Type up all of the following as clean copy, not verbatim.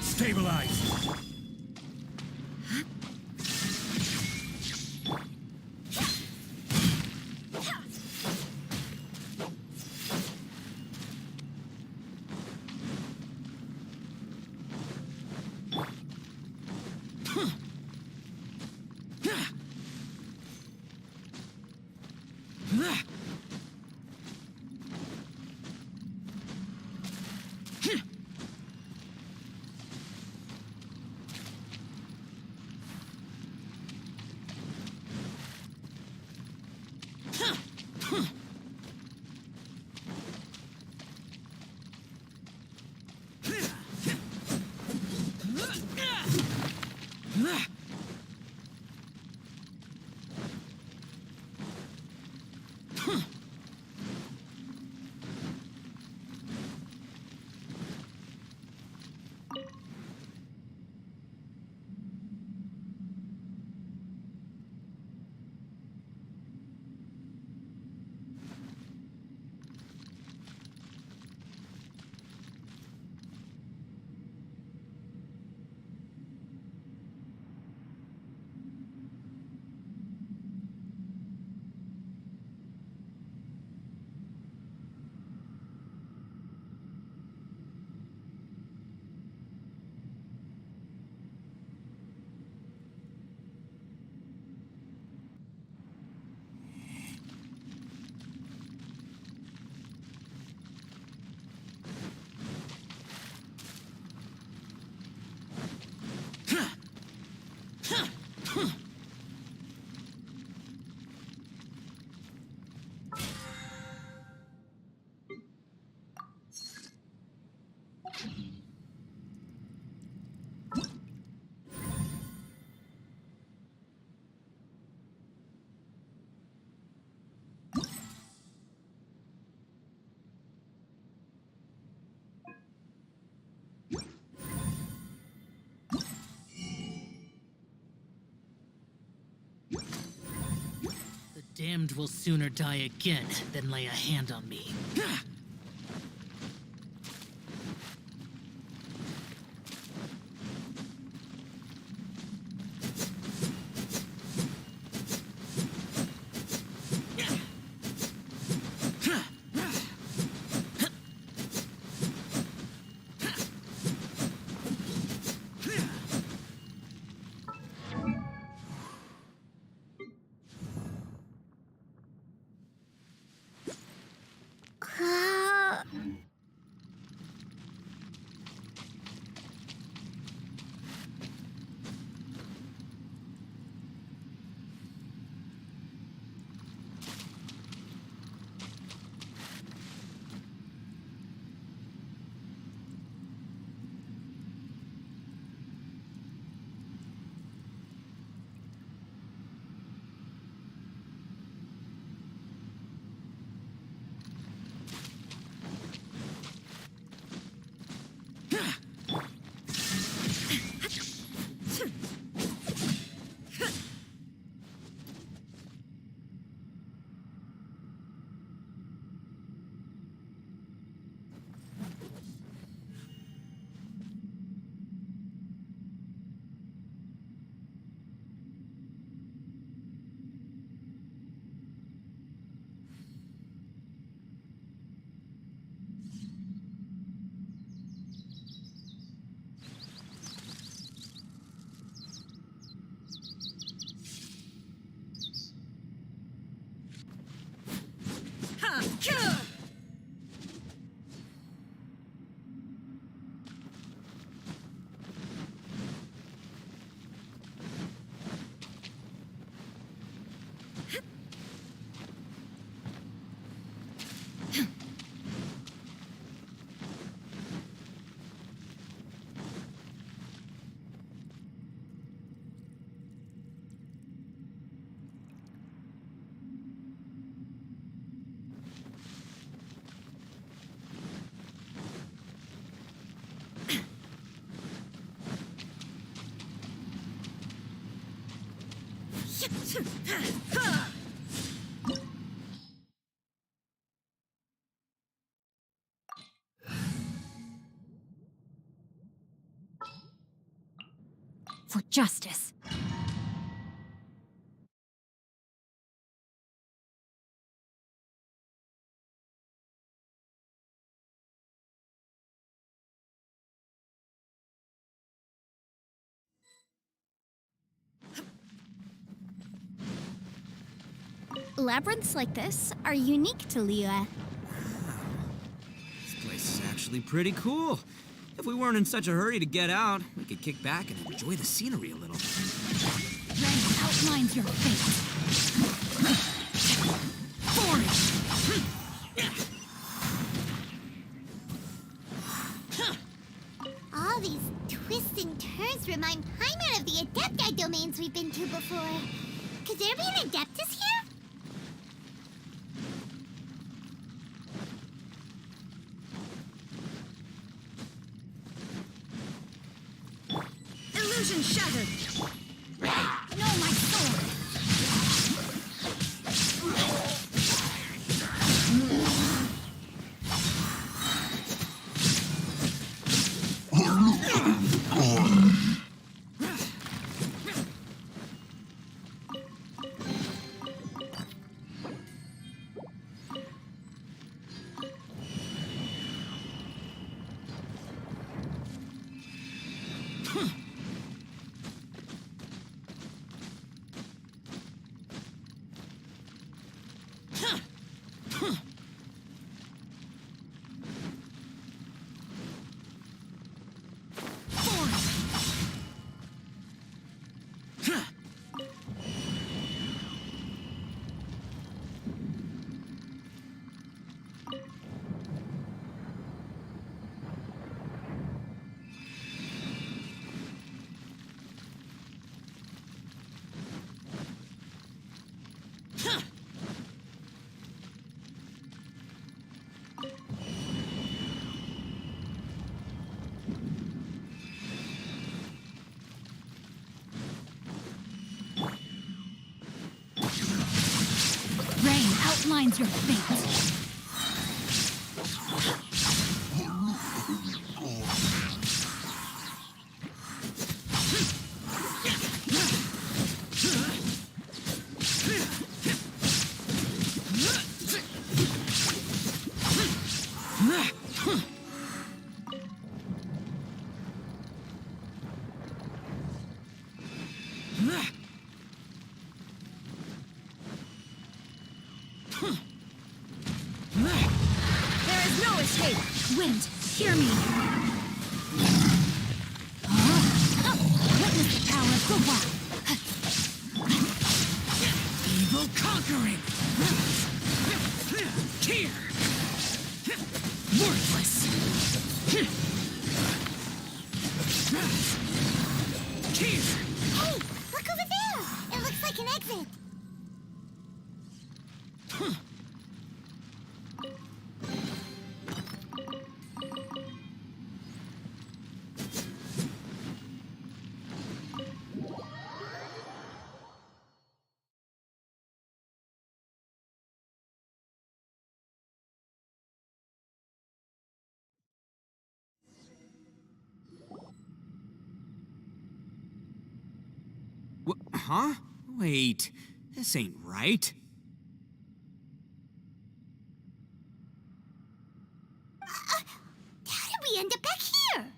Stabilize! The damned will sooner die again than lay a hand on me. For justice. Labyrinths like this are unique to Liyue. This place is actually pretty cool. If we weren't in such a hurry to get out, we could kick back and enjoy the scenery a little. Ren outlines your fate. All these twists and turns remind Paimon of the Adepti domains we've been to before. Could there be an Adeptus here? Illusion shattered. No, my sword. Rain outlines your fate. There is no escape. Wind, hear me. Witness the power of the wild. Evil conquering! Here! Worthless! Here! Hey, look over there! It looks like an exit. Huh? Wait, this ain't right. How did we end up back here?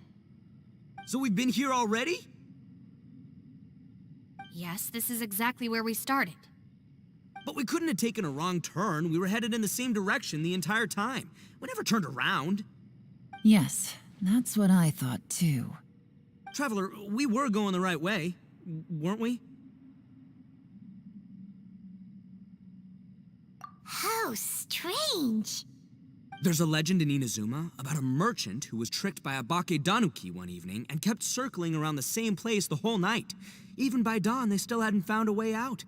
So we've been here already? Yes, this is exactly where we started. But we couldn't have taken a wrong turn. We were headed in the same direction the entire time. We never turned around. Yes, that's what I thought too. Traveler, we were going the right way, weren't we? How strange. There's a legend in Inazuma about a merchant who was tricked by a Bakedanuki one evening and kept circling around the same place the whole night. Even by dawn, they still hadn't found a way out.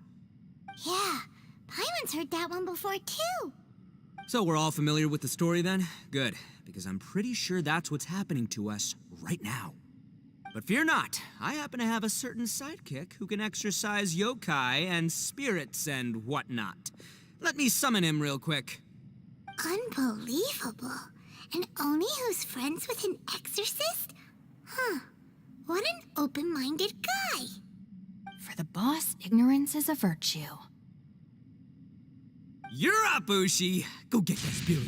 Yeah, Paimon's heard that one before too. So we're all familiar with the story then? Good, because I'm pretty sure that's what's happening to us right now. But fear not, I happen to have a certain sidekick who can exercise yokai and spirits and whatnot. Let me summon him real quick. Unbelievable. An Oni who's friends with an exorcist? Huh. What an open-minded guy. For the boss, ignorance is a virtue. You're up, Ushi. Go get that spirit.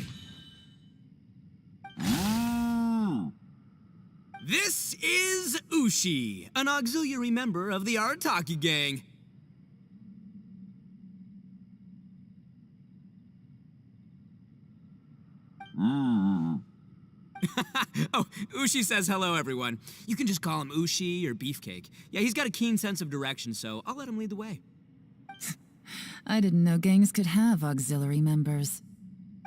This is Ushi, an auxiliary member of the Arataki gang. Oh, Ushi says hello, everyone. You can just call him Ushi or Beefcake. Yeah, he's got a keen sense of direction, so I'll let him lead the way. I didn't know gangs could have auxiliary members.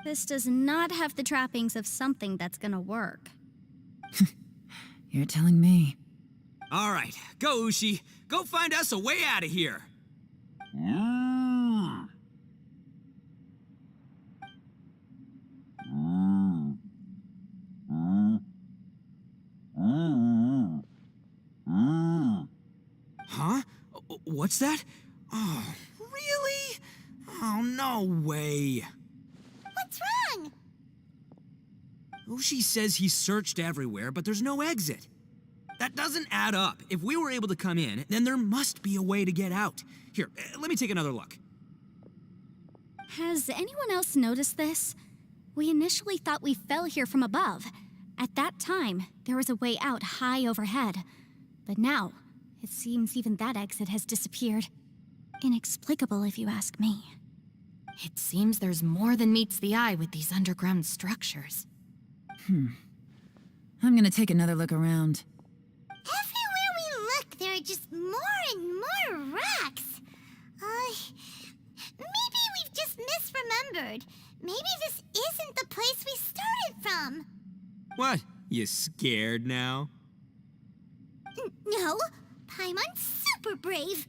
This does not have the trappings of something that's gonna work. You're telling me. All right, go, Ushi. Go find us a way out of here. Huh? What's that? Oh, really? Oh, no way. What's wrong? Ushi says he searched everywhere, but there's no exit. That doesn't add up. If we were able to come in, then there must be a way to get out. Here, let me take another look. Has anyone else noticed this? We initially thought we fell here from above. At that time, there was a way out high overhead. But now, it seems even that exit has disappeared. Inexplicable, if you ask me. It seems there's more than meets the eye with these underground structures. I'm gonna take another look around. Everywhere we look, there are just more and more rocks. Maybe we've just misremembered. Maybe this isn't the place we started from. What? You scared now? No, Paimon's super brave.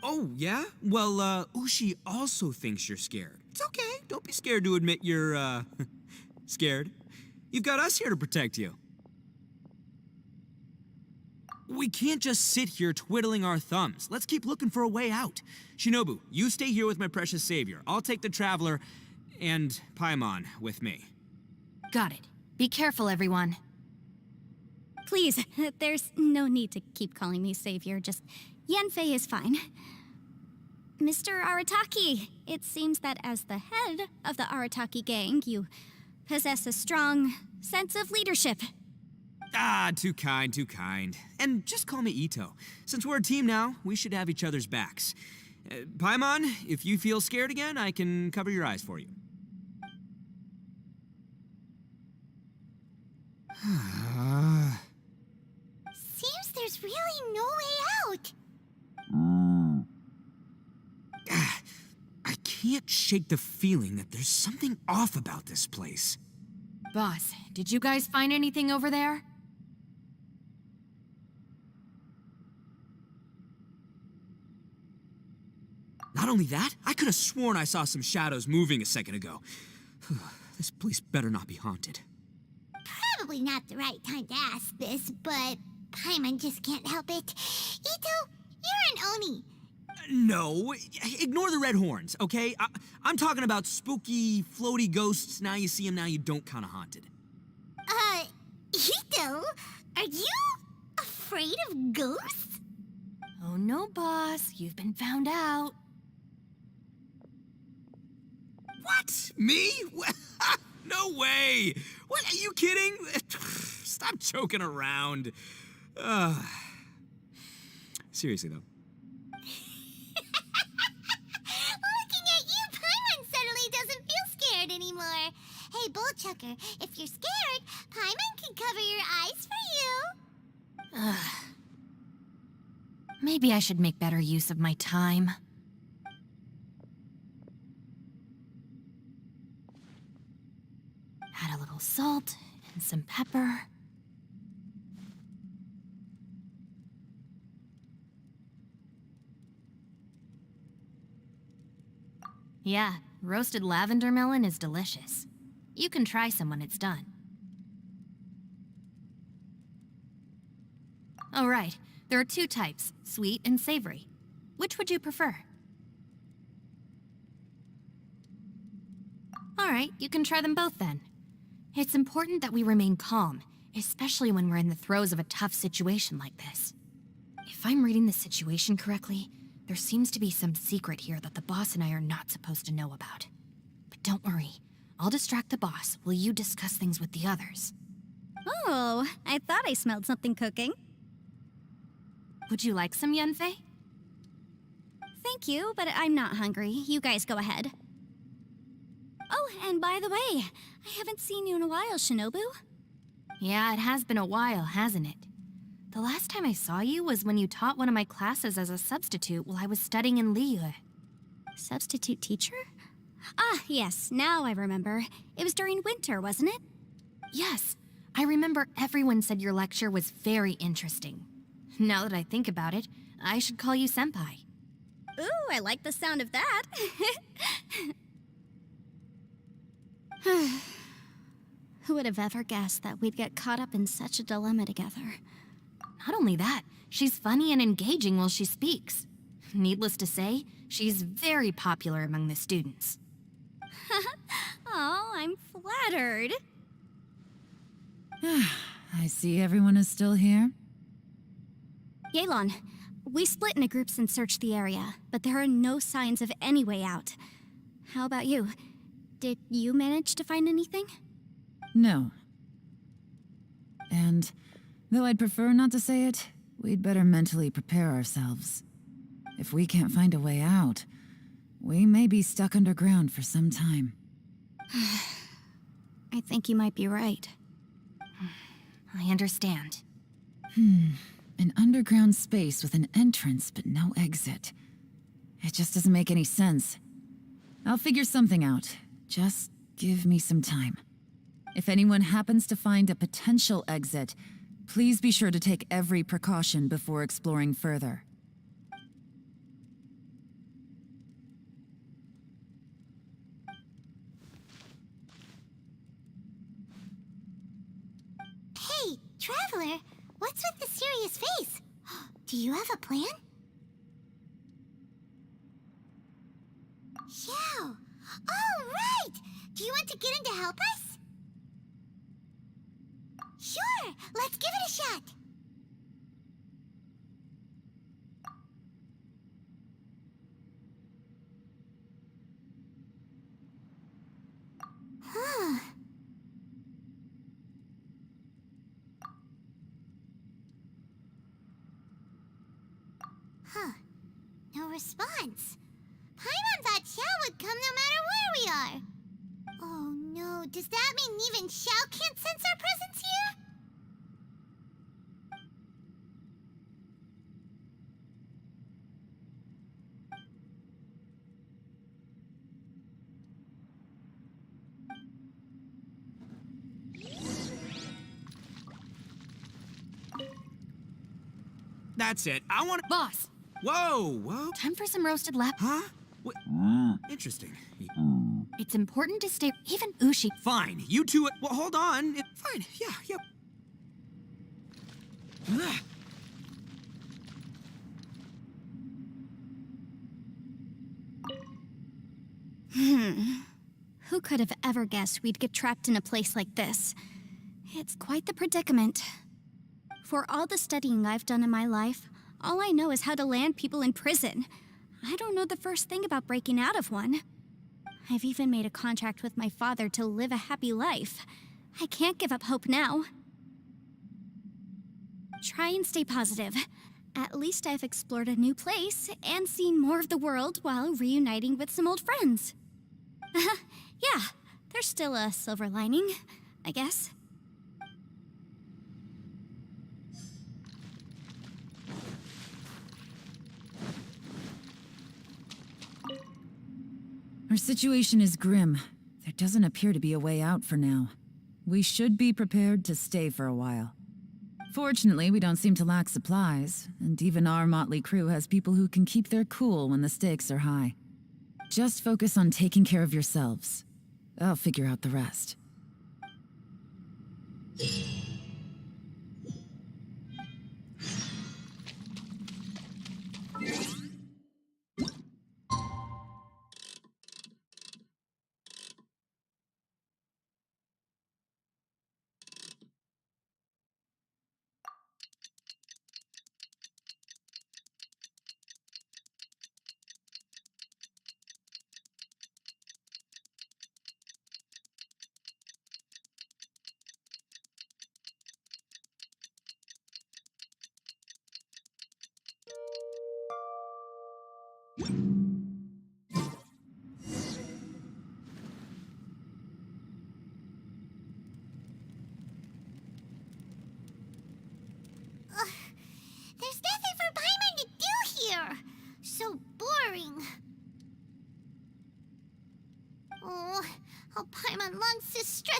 Oh, yeah? Well, Ushi also thinks you're scared. It's okay. Don't be scared to admit you're, scared. You've got us here to protect you. We can't just sit here twiddling our thumbs. Let's keep looking for a way out. Shinobu, you stay here with my precious savior. I'll take the Traveler and Paimon with me. Got it. Be careful, everyone. Please, there's no need to keep calling me savior. Just Yanfei is fine. Mr. Arataki, it seems that as the head of the Arataki gang, you possess a strong sense of leadership. Ah, too kind, too kind. And just call me Ito. Since we're a team now, we should have each other's backs. Paimon, if you feel scared again, I can cover your eyes for you. Seems there's really no way out. I can't shake the feeling that there's something off about this place. Boss, did you guys find anything over there? Not only that, I could have sworn I saw some shadows moving a second ago. This place better not be haunted. Probably not the right time to ask this, but Paimon just can't help it. Ito, you're an Oni. No, ignore the red horns, okay? I'm talking about spooky, floaty ghosts. Now you see them, now you don't kind of haunted. Ito, are you afraid of ghosts? Oh no, boss. You've been found out. What? Me? No way! What, are you kidding? Stop joking around. Seriously, though. Looking at you, Paimon suddenly doesn't feel scared anymore. Hey, Bullchucker, if you're scared, Paimon can cover your eyes for you. Maybe I should make better use of my time. Add a little salt and some pepper. Yeah, roasted lavender melon is delicious. You can try some when it's done. Oh, right. There are two types, sweet and savory. Which would you prefer? All right, you can try them both then. It's important that we remain calm, especially when we're in the throes of a tough situation like this. If I'm reading the situation correctly, there seems to be some secret here that the boss and I are not supposed to know about. But don't worry, I'll distract the boss while you discuss things with the others. Oh, I thought I smelled something cooking. Would you like some, Yunfei? Thank you, but I'm not hungry. You guys go ahead. Oh, and by the way, I haven't seen you in a while, Shinobu. Yeah, it has been a while, hasn't it? The last time I saw you was when you taught one of my classes as a substitute while I was studying in Liyue. Substitute teacher? Ah, yes, now I remember. It was during winter, wasn't it? Yes, I remember everyone said your lecture was very interesting. Now that I think about it, I should call you Senpai. Ooh, I like the sound of that. Who would have ever guessed that we'd get caught up in such a dilemma together? Not only that, she's funny and engaging while she speaks. Needless to say, she's very popular among the students. Oh, I'm flattered. I see everyone is still here. Yelan, we split into groups and searched the area, but there are no signs of any way out. How about you? Did you manage to find anything? No. And, though I'd prefer not to say it, we'd better mentally prepare ourselves. If we can't find a way out, we may be stuck underground for some time. I think you might be right. I understand. An underground space with an entrance but no exit. It just doesn't make any sense. I'll figure something out. Just give me some time. If anyone happens to find a potential exit, please be sure to take every precaution before exploring further. Hey, Traveler, what's with the serious face? Do you have a plan? Yeah. Oh, right! Do you want to get in to help us? Sure, let's give it a shot. Huh. Huh. No response. Paimon thought Xiao would come no matter where we are. Oh no, does that mean even Xiao can't sense our presence here? That's it. I want to... Boss, Whoa, whoa. time for some roasted lap. Huh? What? Interesting. It's important to stay... Even Ushi... Fine. You two... Well, hold on. Fine. Yeah, yep. Ugh. Who could have ever guessed we'd get trapped in a place like this? It's quite the predicament. For all the studying I've done in my life, all I know is how to land people in prison. I don't know the first thing about breaking out of one. I've even made a contract with my father to live a happy life. I can't give up hope now. Try and stay positive. At least I've explored a new place and seen more of the world while reuniting with some old friends. Yeah, there's still a silver lining, I guess. Our situation is grim. There doesn't appear to be a way out for now. We should be prepared to stay for a while. Fortunately, we don't seem to lack supplies, and even our motley crew has people who can keep their cool when the stakes are high. Just focus on taking care of yourselves. I'll figure out the rest.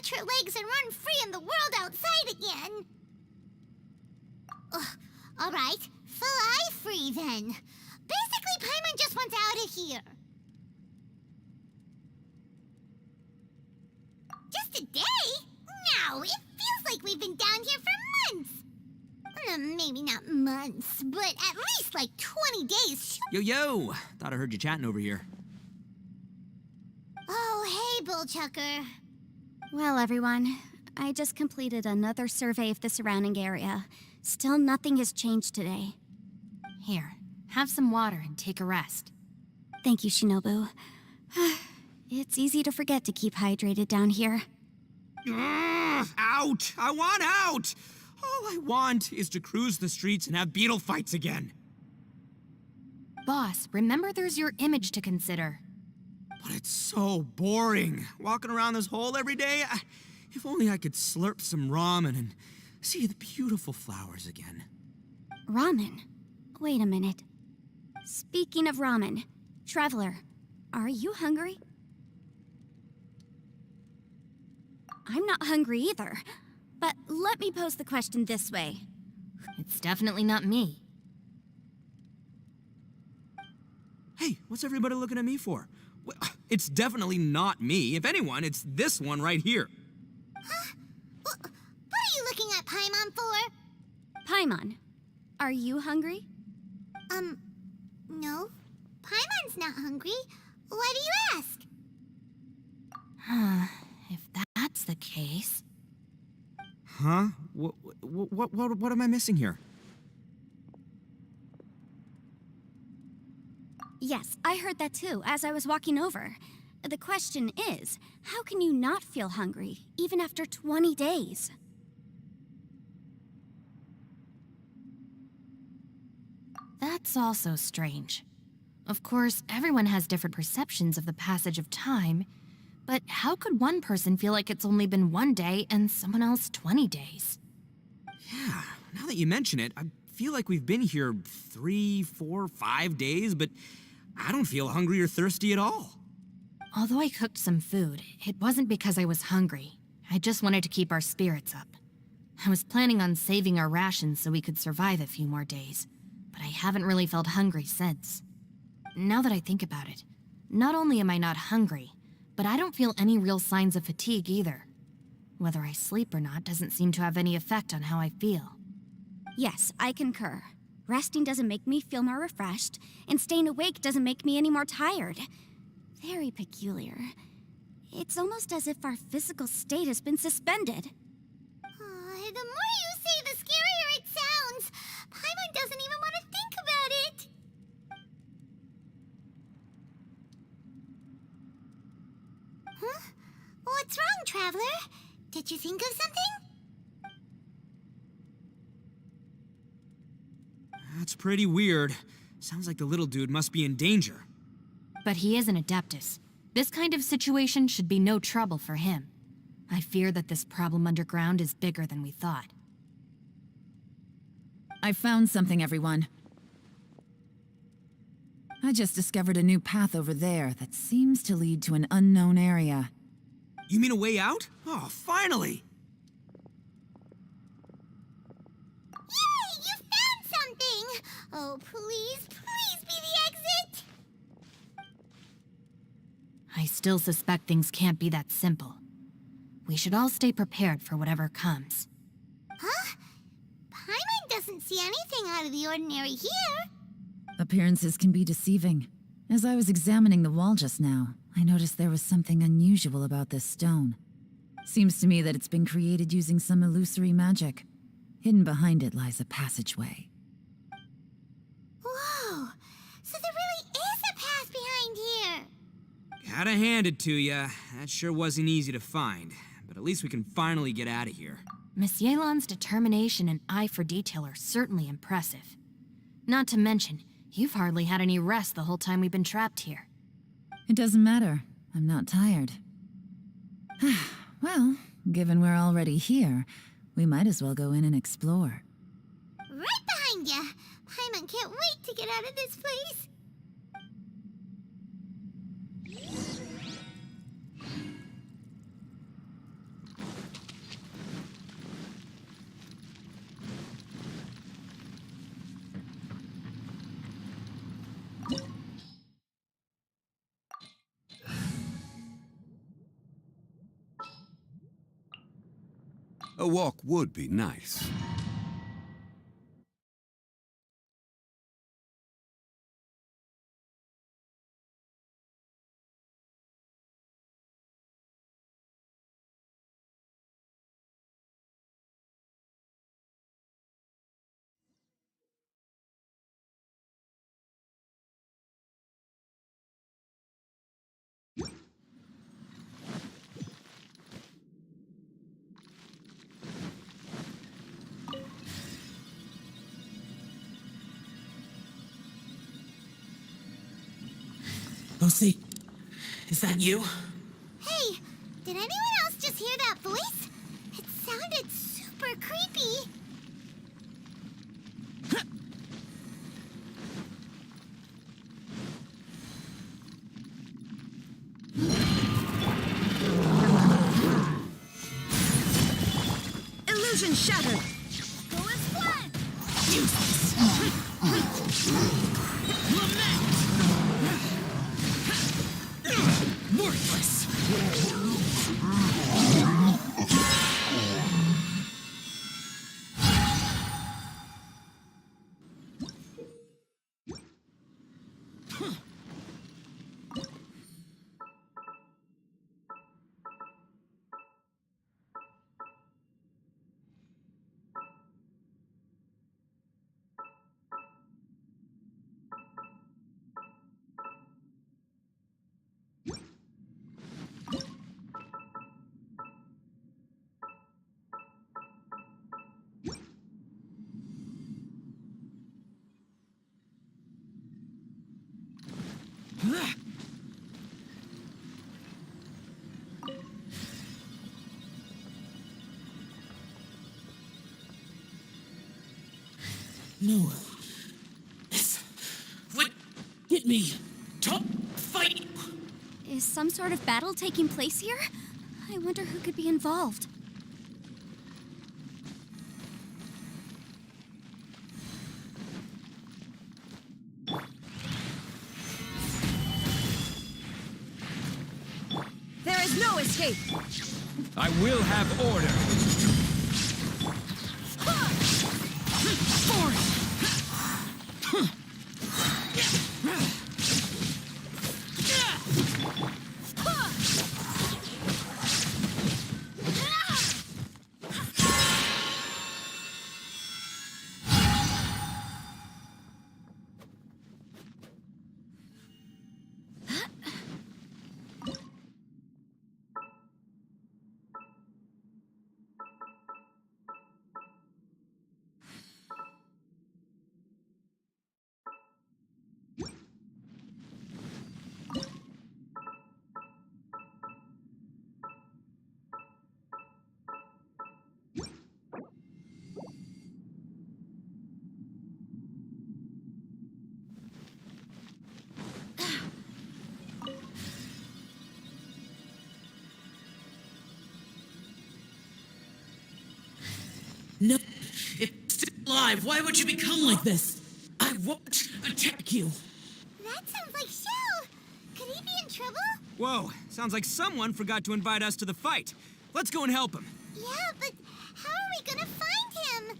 stretch her legs and run free in the world outside again. Ugh, all right, fly free then. Basically, Paimon just wants out of here. Just a day? No, it feels like we've been down here for months. Maybe not months, but at least like 20 days. Yo! Thought I heard you chatting over here. Oh, hey, Bullchucker. Well, everyone, I just completed another survey of the surrounding area. Still nothing has changed today. Here, have some water and take a rest. Thank you, Shinobu. It's easy to forget to keep hydrated down here. Ugh, out! I want out! All I want is to cruise the streets and have beetle fights again. Boss, remember there's your image to consider. But it's so boring, walking around this hole every day. If only I could slurp some ramen and see the beautiful flowers again. Ramen? Wait a minute. Speaking of ramen, Traveler, are you hungry? I'm not hungry either. But let me pose the question this way. It's definitely not me. Hey, what's everybody looking at me for? It's definitely not me. If anyone, it's this one right here. Huh? What are you looking at Paimon for? Paimon, are you hungry? No. Paimon's not hungry. Why do you ask? If that's the case... Huh? What am I missing here? Yes, I heard that too, as I was walking over. The question is, how can you not feel hungry, even after 20 days? That's also strange. Of course, everyone has different perceptions of the passage of time, but how could one person feel like it's only been 1 day and someone else 20 days? Yeah, now that you mention it, I feel like we've been here 3, 4, 5 days, but I don't feel hungry or thirsty at all. Although I cooked some food, it wasn't because I was hungry. I just wanted to keep our spirits up. I was planning on saving our rations so we could survive a few more days, but I haven't really felt hungry since. Now that I think about it, not only am I not hungry, but I don't feel any real signs of fatigue either. Whether I sleep or not doesn't seem to have any effect on how I feel. Yes, I concur. Resting doesn't make me feel more refreshed, and staying awake doesn't make me any more tired. Very peculiar. It's almost as if our physical state has been suspended. The more you say, the scarier it sounds. Paimon doesn't even want to think about it. Huh? What's wrong, Traveler? Did you think of something? That's pretty weird. Sounds like the little dude must be in danger. But he is an Adeptus. This kind of situation should be no trouble for him. I fear that this problem underground is bigger than we thought. I found something, everyone. I just discovered a new path over there that seems to lead to an unknown area. You mean a way out? Oh, finally! Yay! You found something! Oh, please, please be the exit! I still suspect things can't be that simple. We should all stay prepared for whatever comes. Huh? Paimon doesn't see anything out of the ordinary here. Appearances can be deceiving. As I was examining the wall just now, I noticed there was something unusual about this stone. Seems to me that it's been created using some illusory magic. Hidden behind it lies a passageway. Whoa! So there really is a path behind here! Gotta hand it to ya. That sure wasn't easy to find. But at least we can finally get out of here. Miss Yelan's determination and eye for detail are certainly impressive. Not to mention, you've hardly had any rest the whole time we've been trapped here. It doesn't matter. I'm not tired. Well, given we're already here, we might as well go in and explore. Right behind ya! Paimon can't wait to get out of this place! A walk would be nice. Lucy, is that you? Hey, did anyone else just hear that voice? It sounded super creepy. Illusion shattered! Go as planned. Worthless! No. This would get me. Don't fight! Is some sort of battle taking place here? I wonder who could be involved. There is no escape! I will have order. No, it's still alive. Why would you become like this? I won't attack you. That sounds like Shell. Could he be in trouble? Whoa, sounds like someone forgot to invite us to the fight. Let's go and help him. Yeah, but how are we gonna find him?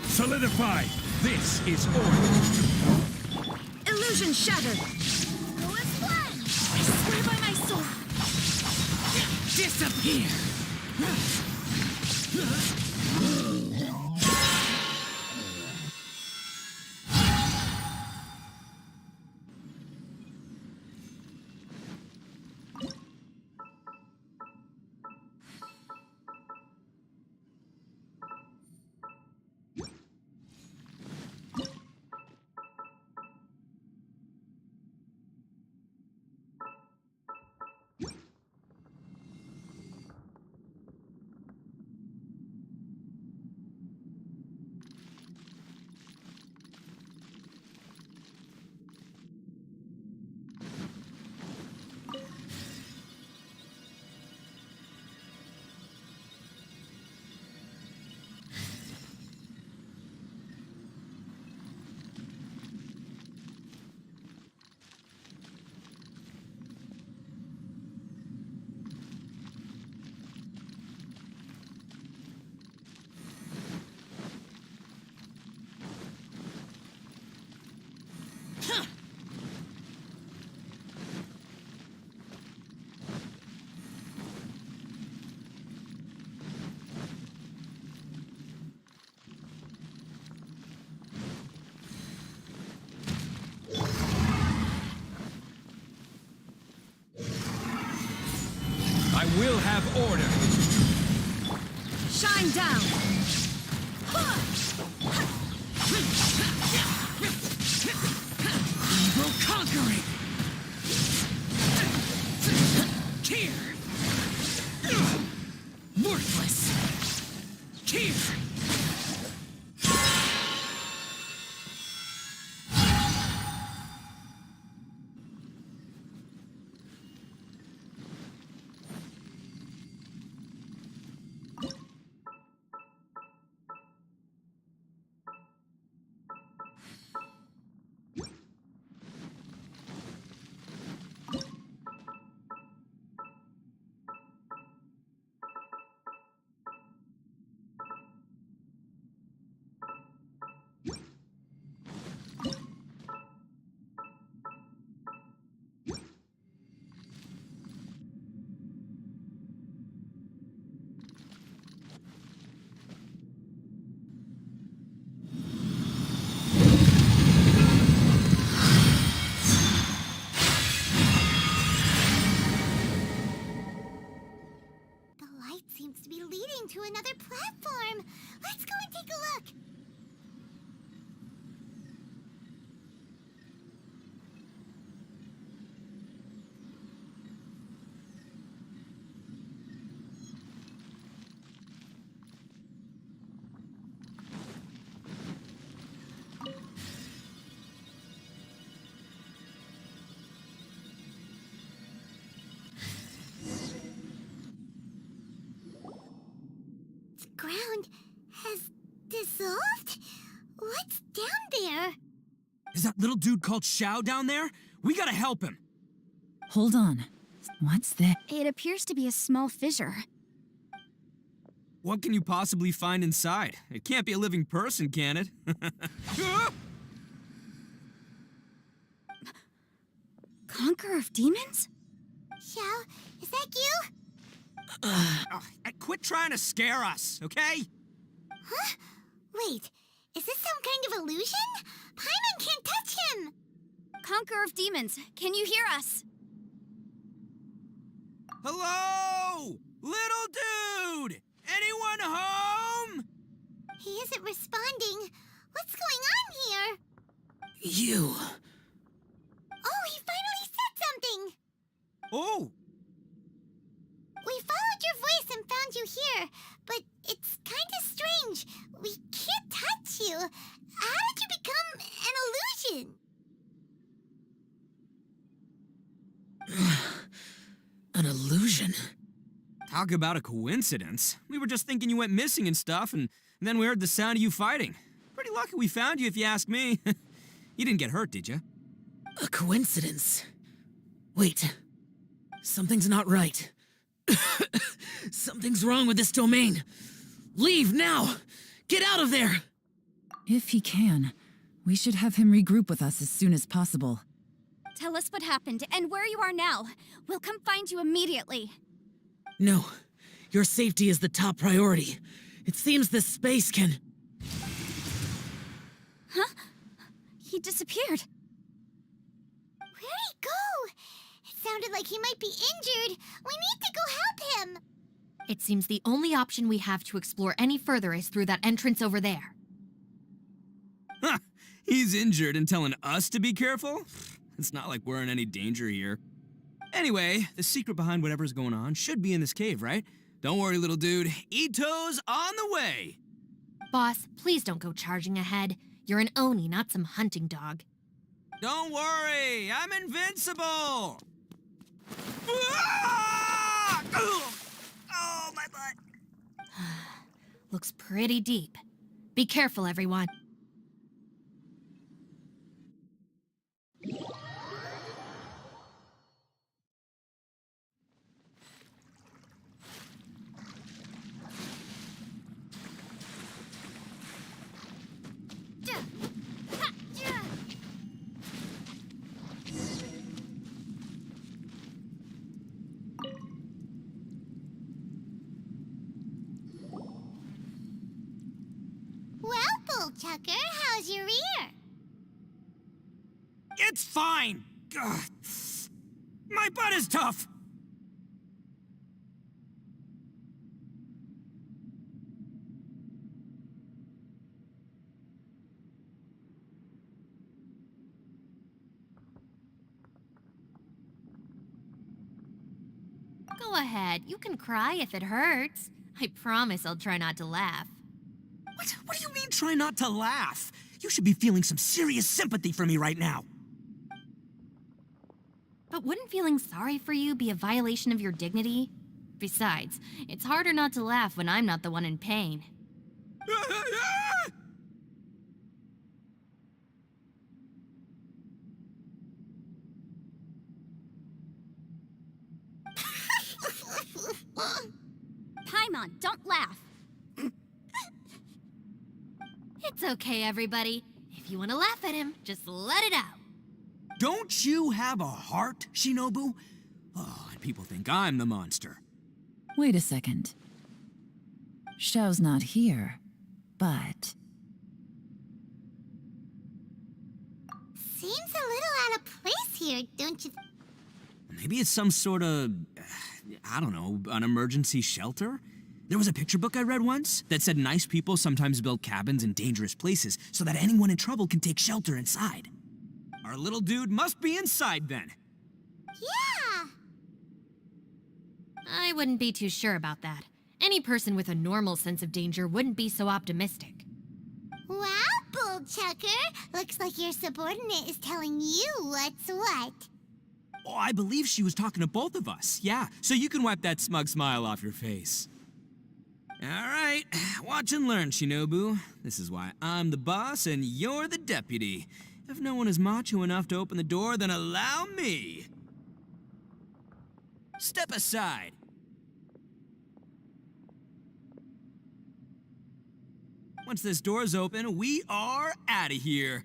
Solidify! This is order! Illusion shattered! Go as planned. I swear by my sword! Disappear! have order. Shine down! Evil conquering! Here! Worthless! Here! The light seems to be leading to another platform. Let's go and take a look. The ground has dissolved? What's down there? Is that little dude called Xiao down there? We gotta help him. Hold on. What's that? It appears to be a small fissure. What can you possibly find inside? It can't be a living person, can it? Conqueror of demons? Xiao, is that you? Quit trying to scare us, okay? Huh? Wait, is this some kind of illusion? Paimon can't touch him! Conqueror of demons, can you hear us? Hello? Little dude! Anyone home? He isn't responding. What's going on here? You. Oh, he finally said something! Oh, We followed your voice and found you here, but it's kind of strange. We can't touch you. How did you become an illusion? An illusion? talk about a coincidence. We were just thinking you went missing and stuff, and then we heard the sound of you fighting. Pretty lucky we found you, if you ask me. You didn't get hurt, did you? A coincidence? Wait. Something's not right. Something's wrong with this domain. Leave now! Get out of there! If he can, we should have him regroup with us as soon as possible. Tell us what happened and where you are now. We'll come find you immediately. No. Your safety is the top priority. It seems this space can... Huh? He disappeared. Where'd he go? It sounded like he might be injured. We need to go help him. It seems the only option we have to explore any further is through that entrance over there. Huh, he's injured and telling us to be careful? It's not like we're in any danger here. Anyway, the secret behind whatever's going on should be in this cave, right? Don't worry, little dude. Ito's on the way! Boss, please don't go charging ahead. You're an Oni, not some hunting dog. Don't worry, I'm invincible! Ah! Oh, my butt! Looks pretty deep. Be careful, everyone. Well, Bullchucker, how's your ear? It's fine! Ugh. My butt is tough! Go ahead, you can cry if it hurts. I promise I'll try not to laugh. What do you mean, try not to laugh? You should be feeling some serious sympathy for me right now. But wouldn't feeling sorry for you be a violation of your dignity? Besides, it's harder not to laugh when I'm not the one in pain. Paimon, don't laugh. It's okay, everybody. If you want to laugh at him, just let it out. Don't you have a heart, Shinobu? Oh, and people think I'm the monster. Wait a second. Xiao's not here, but... Seems a little out of place here, don't you? Maybe it's some sort of, I don't know, an emergency shelter? There was a picture book I read once that said nice people sometimes build cabins in dangerous places so that anyone in trouble can take shelter inside. Our little dude must be inside then. Yeah! I wouldn't be too sure about that. Any person with a normal sense of danger wouldn't be so optimistic. Wow, Bullchucker! Looks like your subordinate is telling you what's what. Oh, I believe she was talking to both of us. Yeah, so you can wipe that smug smile off your face. All right, watch and learn, Shinobu. This is why I'm the boss and you're the deputy. If no one is macho enough to open the door, then allow me. Step aside. Once this door's open, we are out of here.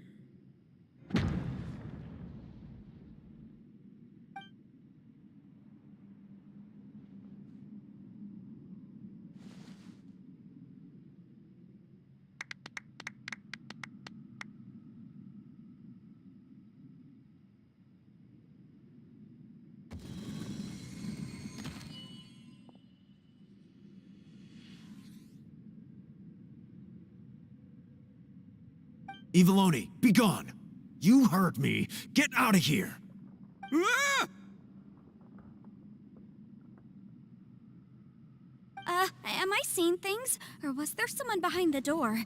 Eviloni, be gone! You heard me. Get out of here! Ah! Am I seeing things? Or was there someone behind the door?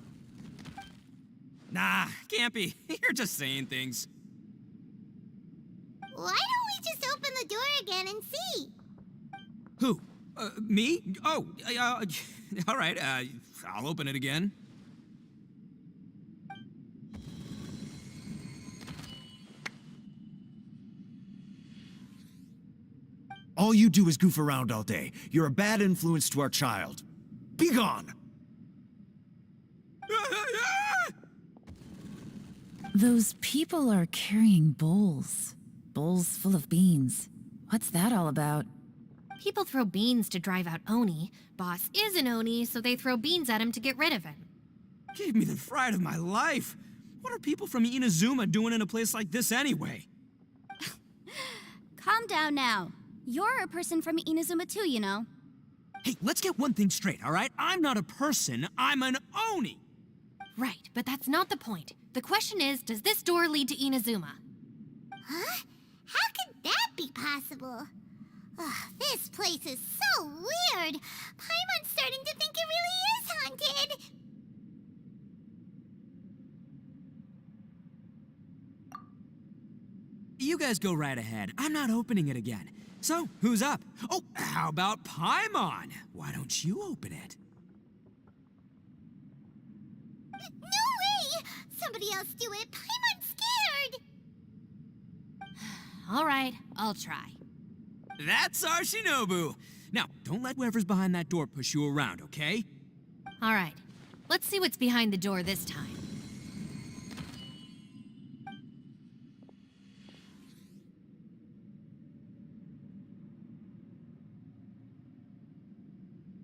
Nah, can't be. You're just saying things. Why don't we just open the door again and see? Who? Me? Oh, all right, I'll open it again. All you do is goof around all day. You're a bad influence to our child. Be gone! Those people are carrying bowls. Bowls full of beans. What's that all about? People throw beans to drive out Oni. Boss is an Oni, so they throw beans at him to get rid of him. Gave me the fright of my life. What are people from Inazuma doing in a place like this anyway? Calm down now. You're a person from Inazuma too, you know. Hey, let's get one thing straight, all right? I'm not a person, I'm an Oni! Right, but that's not the point. The question is, does this door lead to Inazuma? Huh? How could that be possible? Ugh, this place is so weird. Paimon's starting to think it really is haunted. You guys go right ahead. I'm not opening it again. So, who's up? Oh, how about Paimon? Why don't you open it? No way! Somebody else do it. Paimon's scared. All right, I'll try. That's our Shinobu. Now, don't let whoever's behind that door push you around, okay? All right, let's see what's behind the door this time.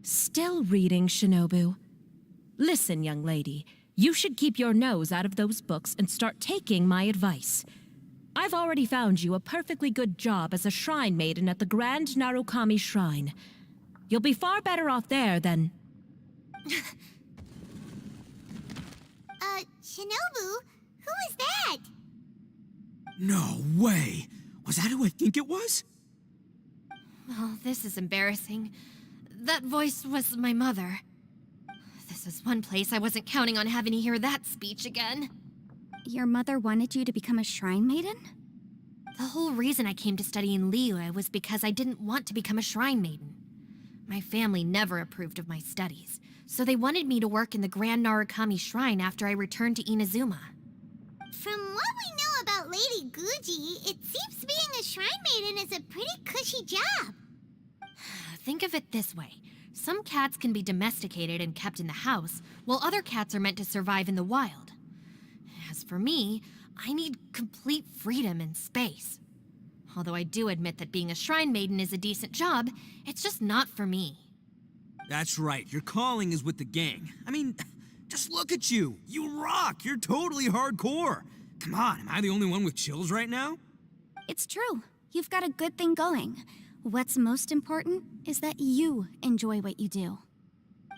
Still reading, Shinobu. Listen, young lady, you should keep your nose out of those books and start taking my advice. I've already found you a perfectly good job as a shrine maiden at the Grand Narukami Shrine. You'll be far better off there than... Shinobu? Who is that? No way! Was that who I think it was? Oh, this is embarrassing. That voice was my mother. This is one place I wasn't counting on having to hear that speech again. Your mother wanted you to become a shrine maiden? The whole reason I came to study in Liyue was because I didn't want to become a shrine maiden. My family never approved of my studies, so they wanted me to work in the Grand Narukami Shrine after I returned to Inazuma. From what we know about Lady Guji, it seems being a shrine maiden is a pretty cushy job. Think of it this way. Some cats can be domesticated and kept in the house, while other cats are meant to survive in the wild. As for me, I need complete freedom and space. Although I do admit that being a shrine maiden is a decent job, it's just not for me. That's right, your calling is with the gang. I mean, just look at you. You rock. You're totally hardcore. Come on, am I the only one with chills right now? It's true. You've got a good thing going. What's most important is that you enjoy what you do.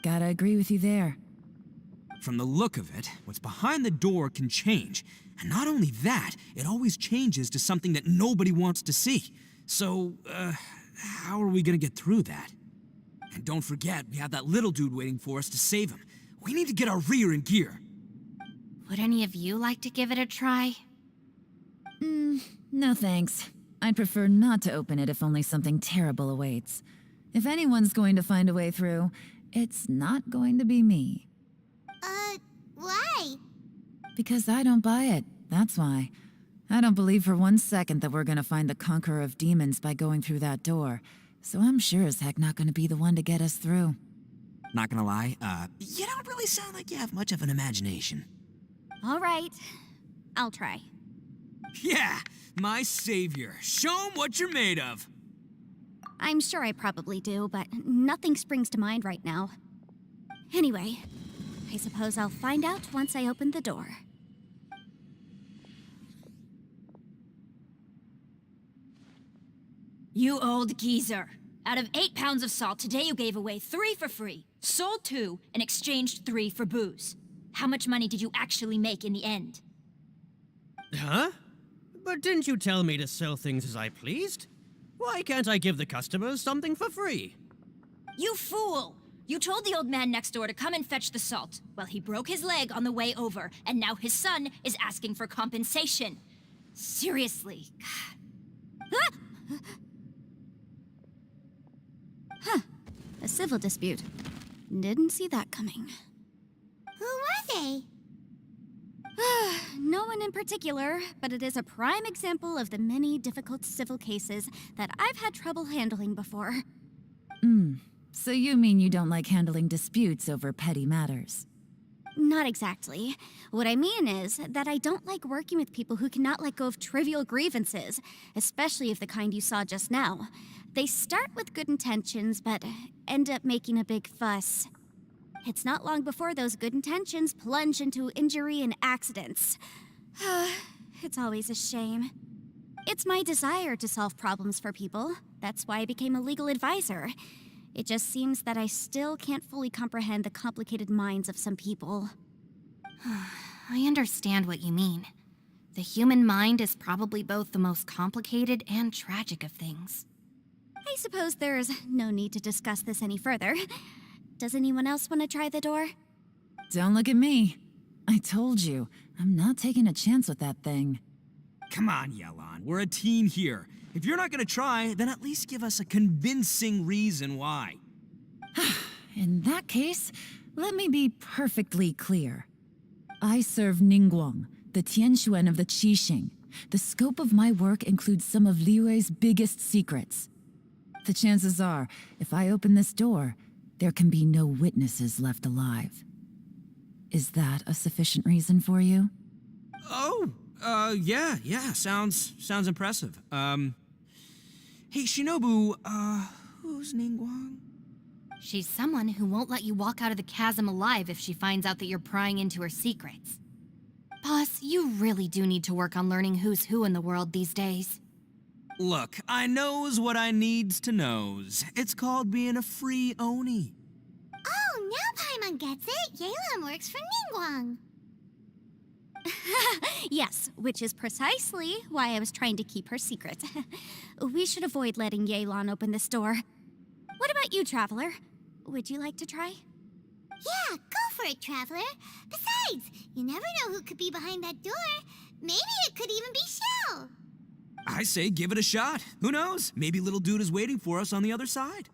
Gotta agree with you there. From the look of it, what's behind the door can change. And not only that, it always changes to something that nobody wants to see. So, how are we gonna get through that? And don't forget, we have that little dude waiting for us to save him. We need to get our rear in gear. Would any of you like to give it a try? No thanks. I'd prefer not to open it if only something terrible awaits. If anyone's going to find a way through, it's not going to be me. Why? Because I don't buy it, that's why. I don't believe for 1 second that we're gonna find the Conqueror of Demons by going through that door, so I'm sure as heck not gonna be the one to get us through. Not gonna lie, you don't really sound like you have much of an imagination. All right. I'll try. Yeah, my savior. Show 'em what you're made of. I'm sure I probably do, but nothing springs to mind right now. Anyway, I suppose I'll find out once I open the door. You old geezer. Out of 8 pounds of salt, today you gave away 3 for free, sold 2, and exchanged 3 for booze. How much money did you actually make in the end? Huh? But didn't you tell me to sell things as I pleased? Why can't I give the customers something for free? You fool! You told the old man next door to come and fetch the salt. Well, he broke his leg on the way over, and now his son is asking for compensation. Seriously. A civil dispute. Didn't see that coming. Who were they? No one in particular, but it is a prime example of the many difficult civil cases that I've had trouble handling before. So you mean you don't like handling disputes over petty matters? Not exactly. What I mean is that I don't like working with people who cannot let go of trivial grievances, especially of the kind you saw just now. They start with good intentions, but end up making a big fuss. It's not long before those good intentions plunge into injury and accidents. It's always a shame. It's my desire to solve problems for people. That's why I became a legal advisor. It just seems that I still can't fully comprehend the complicated minds of some people. I understand what you mean. The human mind is probably both the most complicated and tragic of things. I suppose there's no need to discuss this any further. Does anyone else want to try the door? Don't look at me. I told you, I'm not taking a chance with that thing. Come on, Yelan. We're a team here. If you're not gonna try, then at least give us a convincing reason why. In that case, let me be perfectly clear. I serve Ningguang, the Tianxuan of the Qixing. The scope of my work includes some of Liyue's biggest secrets. The chances are, if I open this door, there can be no witnesses left alive. Is that a sufficient reason for you? Oh, yeah, sounds impressive. Hey, Shinobu, who's Ningguang? She's someone who won't let you walk out of the chasm alive if she finds out that you're prying into her secrets. Boss, you really do need to work on learning who's who in the world these days. Look, I knows what I needs to knows. It's called being a free Oni. Oh, now Paimon gets it. Yelan works for Ningguang. Yes, which is precisely why I was trying to keep her secret. We should avoid letting Yelan open this door. What about you, Traveler? Would you like to try? Yeah, go for it, Traveler. Besides, you never know who could be behind that door. Maybe it could even be Shell. I say give it a shot. Who knows? Maybe little dude is waiting for us on the other side.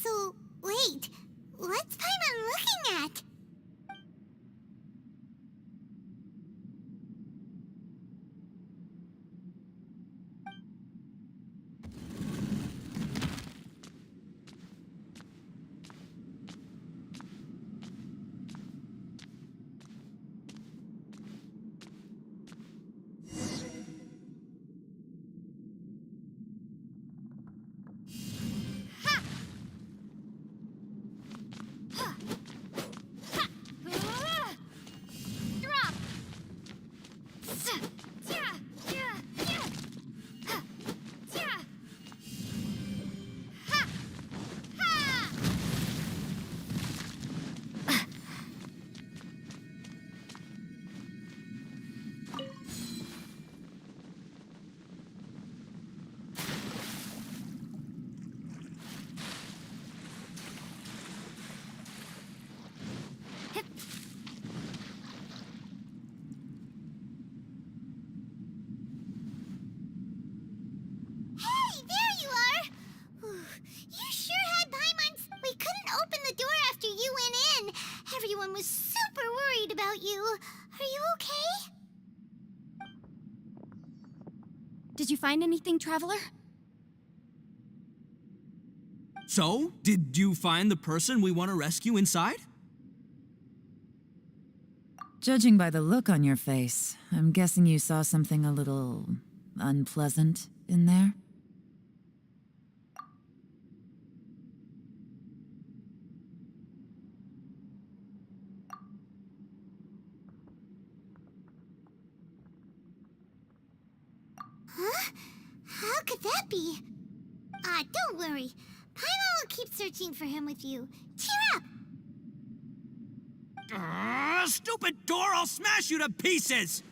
So, wait. What's Paimon looking at? Hey, there you are! You sure had Paimon's. We couldn't open the door after you went in. Everyone was super worried about you. Are you okay? Did you find anything, Traveler? So, did you find the person we want to rescue inside? Judging by the look on your face, I'm guessing you saw something a little unpleasant in there? Huh? How could that be? Don't worry. Paimon will keep searching for him with you. Cheer up! Stupid door! I'll smash you to pieces!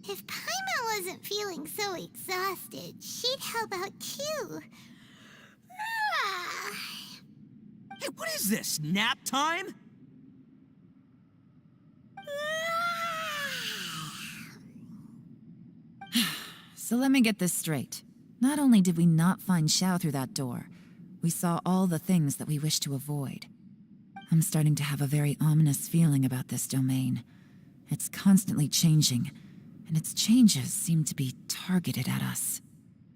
If Paimon wasn't feeling so exhausted, she'd help out too. Hey, what is this? Nap time? So let me get this straight. Not only did we not find Xiao through that door, we saw all the things that we wish to avoid. I'm starting to have a very ominous feeling about this domain. It's constantly changing, and its changes seem to be targeted at us.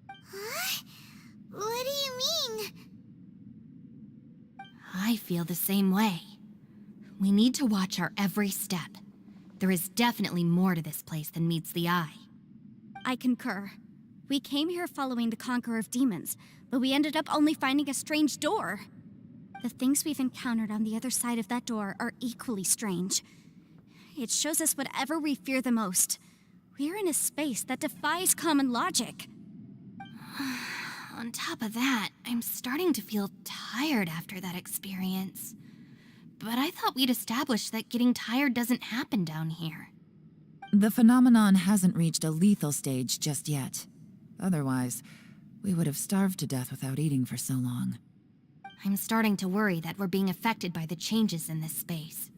Huh? What do you mean? I feel the same way. We need to watch our every step. There is definitely more to this place than meets the eye. I concur. We came here following the Conqueror of Demons, but we ended up only finding a strange door. The things we've encountered on the other side of that door are equally strange. It shows us whatever we fear the most. We're in a space that defies common logic. On top of that, I'm starting to feel tired after that experience. But I thought we'd established that getting tired doesn't happen down here. The phenomenon hasn't reached a lethal stage just yet. Otherwise, we would have starved to death without eating for so long. I'm starting to worry that we're being affected by the changes in this space.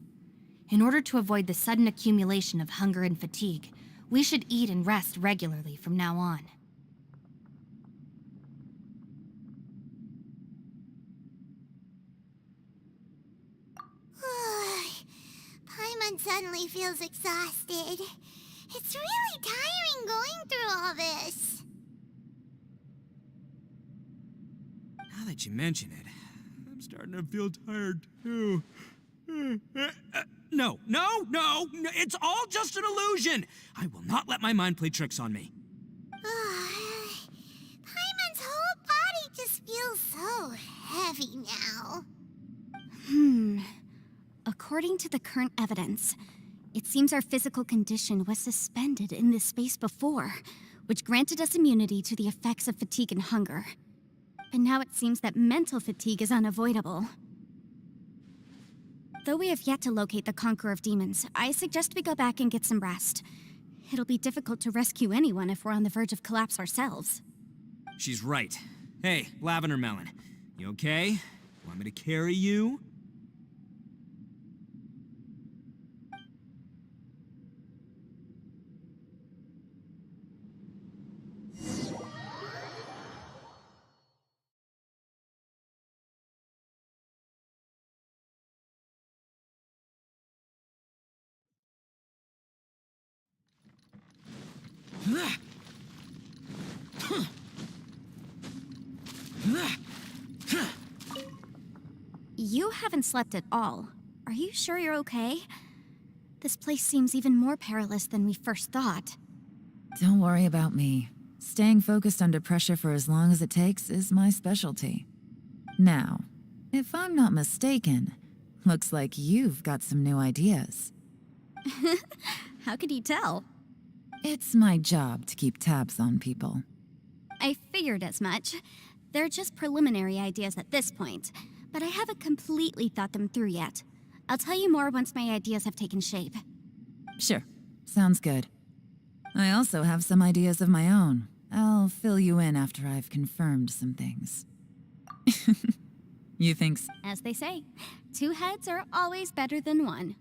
In order to avoid the sudden accumulation of hunger and fatigue, we should eat and rest regularly from now on. Paimon suddenly feels exhausted. It's really tiring going through all this. Now that you mention it, I'm starting to feel tired too. No, it's all just an illusion. I will not let my mind play tricks on me. Paimon's whole body just feels so heavy now. According to the current evidence, it seems our physical condition was suspended in this space before, which granted us immunity to the effects of fatigue and hunger. But now it seems that mental fatigue is unavoidable. Though we have yet to locate the Conqueror of Demons, I suggest we go back and get some rest. It'll be difficult to rescue anyone if we're on the verge of collapse ourselves. She's right. Hey, Lavender Melon, you okay? Want me to carry you? You haven't slept at all. Are you sure you're okay? This place seems even more perilous than we first thought. Don't worry about me. Staying focused under pressure for as long as it takes is my specialty. Now, if I'm not mistaken, looks like you've got some new ideas. How could you tell? It's my job to keep tabs on people. I figured as much. They're just preliminary ideas at this point, but I haven't completely thought them through yet. I'll tell you more once my ideas have taken shape. Sure, sounds good. I also have some ideas of my own. I'll fill you in after I've confirmed some things. You think As they say, two heads are always better than one.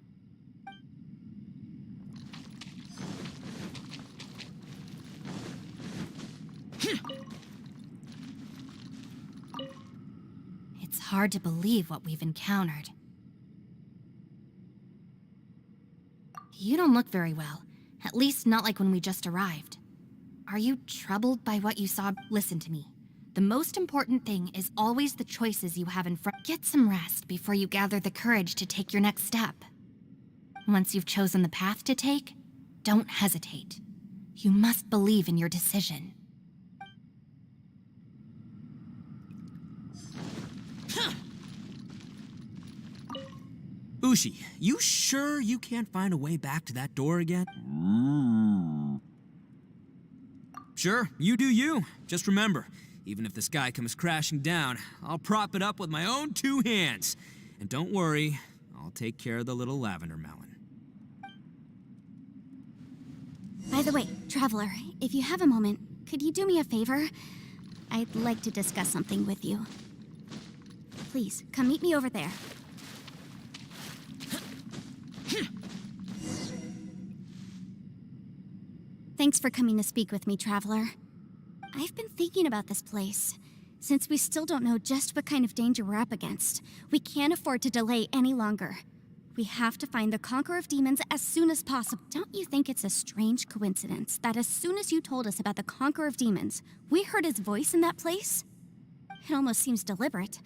It's hard to believe what we've encountered. You don't look very well. At least not like when we just arrived. Are you troubled by what you saw? Listen to me. The most important thing is always the choices you have in front. Get some rest before you gather the courage to take your next step. Once you've chosen the path to take, don't hesitate. You must believe in your decision. Ushi, you sure you can't find a way back to that door again? Sure, you do you. Just remember, even if the sky comes crashing down, I'll prop it up with my own two hands. And don't worry, I'll take care of the little lavender melon. By the way, Traveler, if you have a moment, could you do me a favor? I'd like to discuss something with you. Please, come meet me over there. Thanks for coming to speak with me, Traveler. I've been thinking about this place. Since we still don't know just what kind of danger we're up against, we can't afford to delay any longer. We have to find the Conqueror of Demons as soon as possible. Don't you think it's a strange coincidence that as soon as you told us about the Conqueror of Demons, we heard his voice in that place? It almost seems deliberate.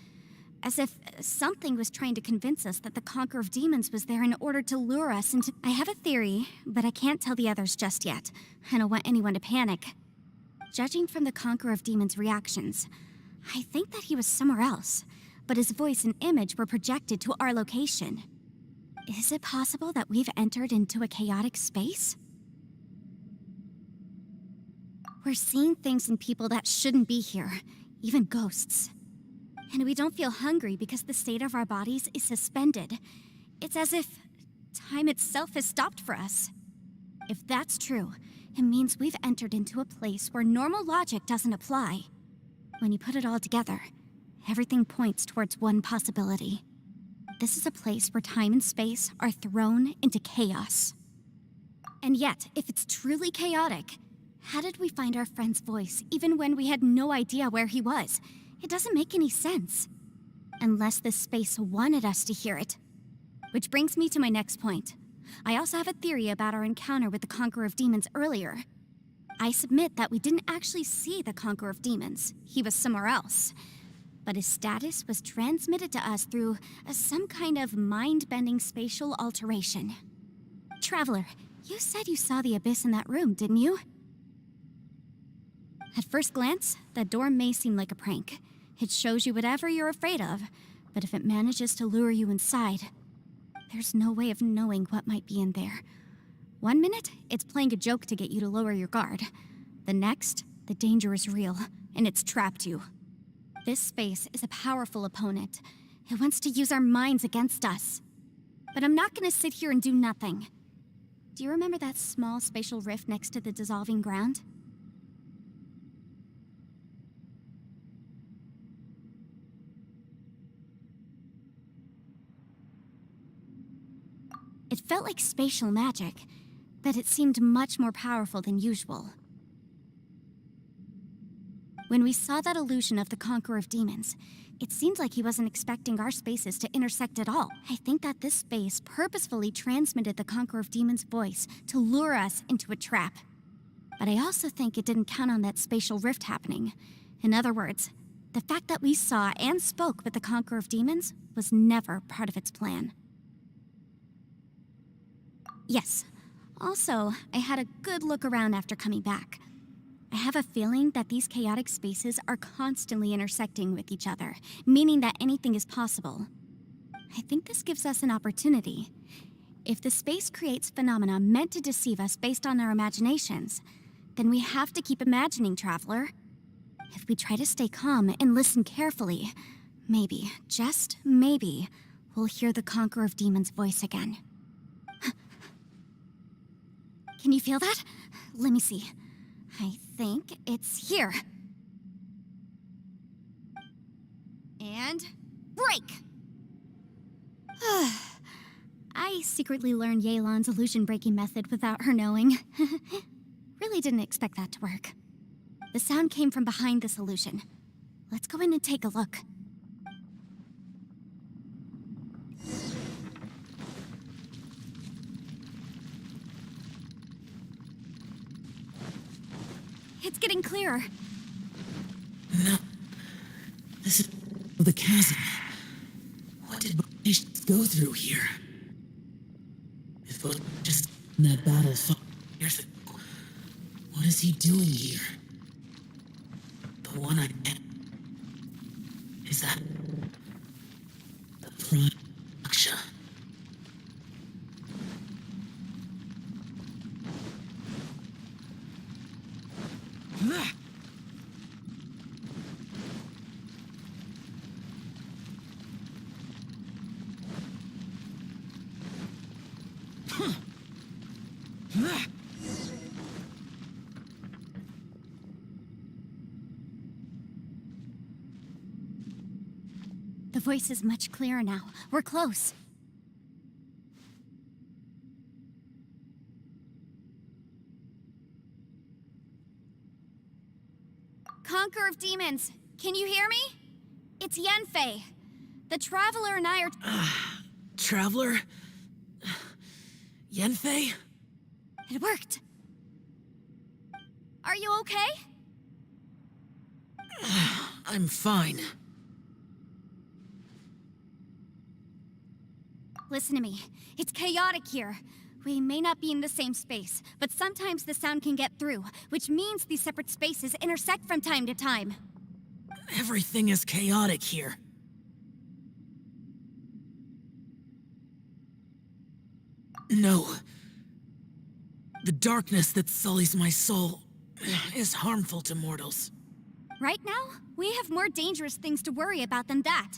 As if something was trying to convince us that the Conqueror of Demons was there in order to lure us into— I have a theory, but I can't tell the others just yet. I don't want anyone to panic. Judging from the Conqueror of Demons' reactions, I think that he was somewhere else, but his voice and image were projected to our location. Is it possible that we've entered into a chaotic space? We're seeing things and people that shouldn't be here, even ghosts. And we don't feel hungry because the state of our bodies is suspended. It's as if time itself has stopped for us. If that's true, it means we've entered into a place where normal logic doesn't apply. When you put it all together, everything points towards one possibility. This is a place where time and space are thrown into chaos. And yet, if it's truly chaotic, how did we find our friend's voice even when we had no idea where he was? It doesn't make any sense. Unless this space wanted us to hear it. Which brings me to my next point. I also have a theory about our encounter with the Conqueror of Demons earlier. I submit that we didn't actually see the Conqueror of Demons. He was somewhere else. but his status was transmitted to us through some kind of mind-bending spatial alteration. Traveler, you said you saw the abyss in that room, didn't you? At first glance, that door may seem like a prank. It shows you whatever you're afraid of, but if it manages to lure you inside, there's no way of knowing what might be in there. One minute, it's playing a joke to get you to lower your guard. The next, the danger is real, and it's trapped you. This space is a powerful opponent. It wants to use our minds against us. But I'm not gonna sit here and do nothing. Do you remember that small spatial rift next to the dissolving ground? It felt like spatial magic, but it seemed much more powerful than usual. When we saw that illusion of the Conqueror of Demons, it seemed like he wasn't expecting our spaces to intersect at all. I think that this space purposefully transmitted the Conqueror of Demons' voice to lure us into a trap. But I also think it didn't count on that spatial rift happening. In other words, the fact that we saw and spoke with the Conqueror of Demons was never part of its plan. Yes. Also, I had a good look around after coming back. I have a feeling that these chaotic spaces are constantly intersecting with each other, meaning that anything is possible. I think this gives us an opportunity. If the space creates phenomena meant to deceive us based on our imaginations, then we have to keep imagining, Traveler. If we try to stay calm and listen carefully, maybe, just maybe, we'll hear the Conqueror of Demons' voice again. Can you feel that? Let me see. I think it's here. And break! I secretly learned Yelan's illusion-breaking method without her knowing. Really didn't expect that to work. The sound came from behind this illusion. Let's go in and take a look. It's getting clearer. No. This is the chasm. What did Bonish go through here? If Bonish just in that battle 5 years ago, what is he doing here? The one I met. Is that the Prime Aksha? The voice is much clearer now. We're close. Conqueror of Demons, can you hear me? It's Yenfei. The Traveler and I are... Traveler? Yenfei? It worked. Are you okay? I'm fine. Listen to me. It's chaotic here. We may not be in the same space, but sometimes the sound can get through, which means these separate spaces intersect from time to time. Everything is chaotic here. No. The darkness that sullies my soul is harmful to mortals. Right now, we have more dangerous things to worry about than that.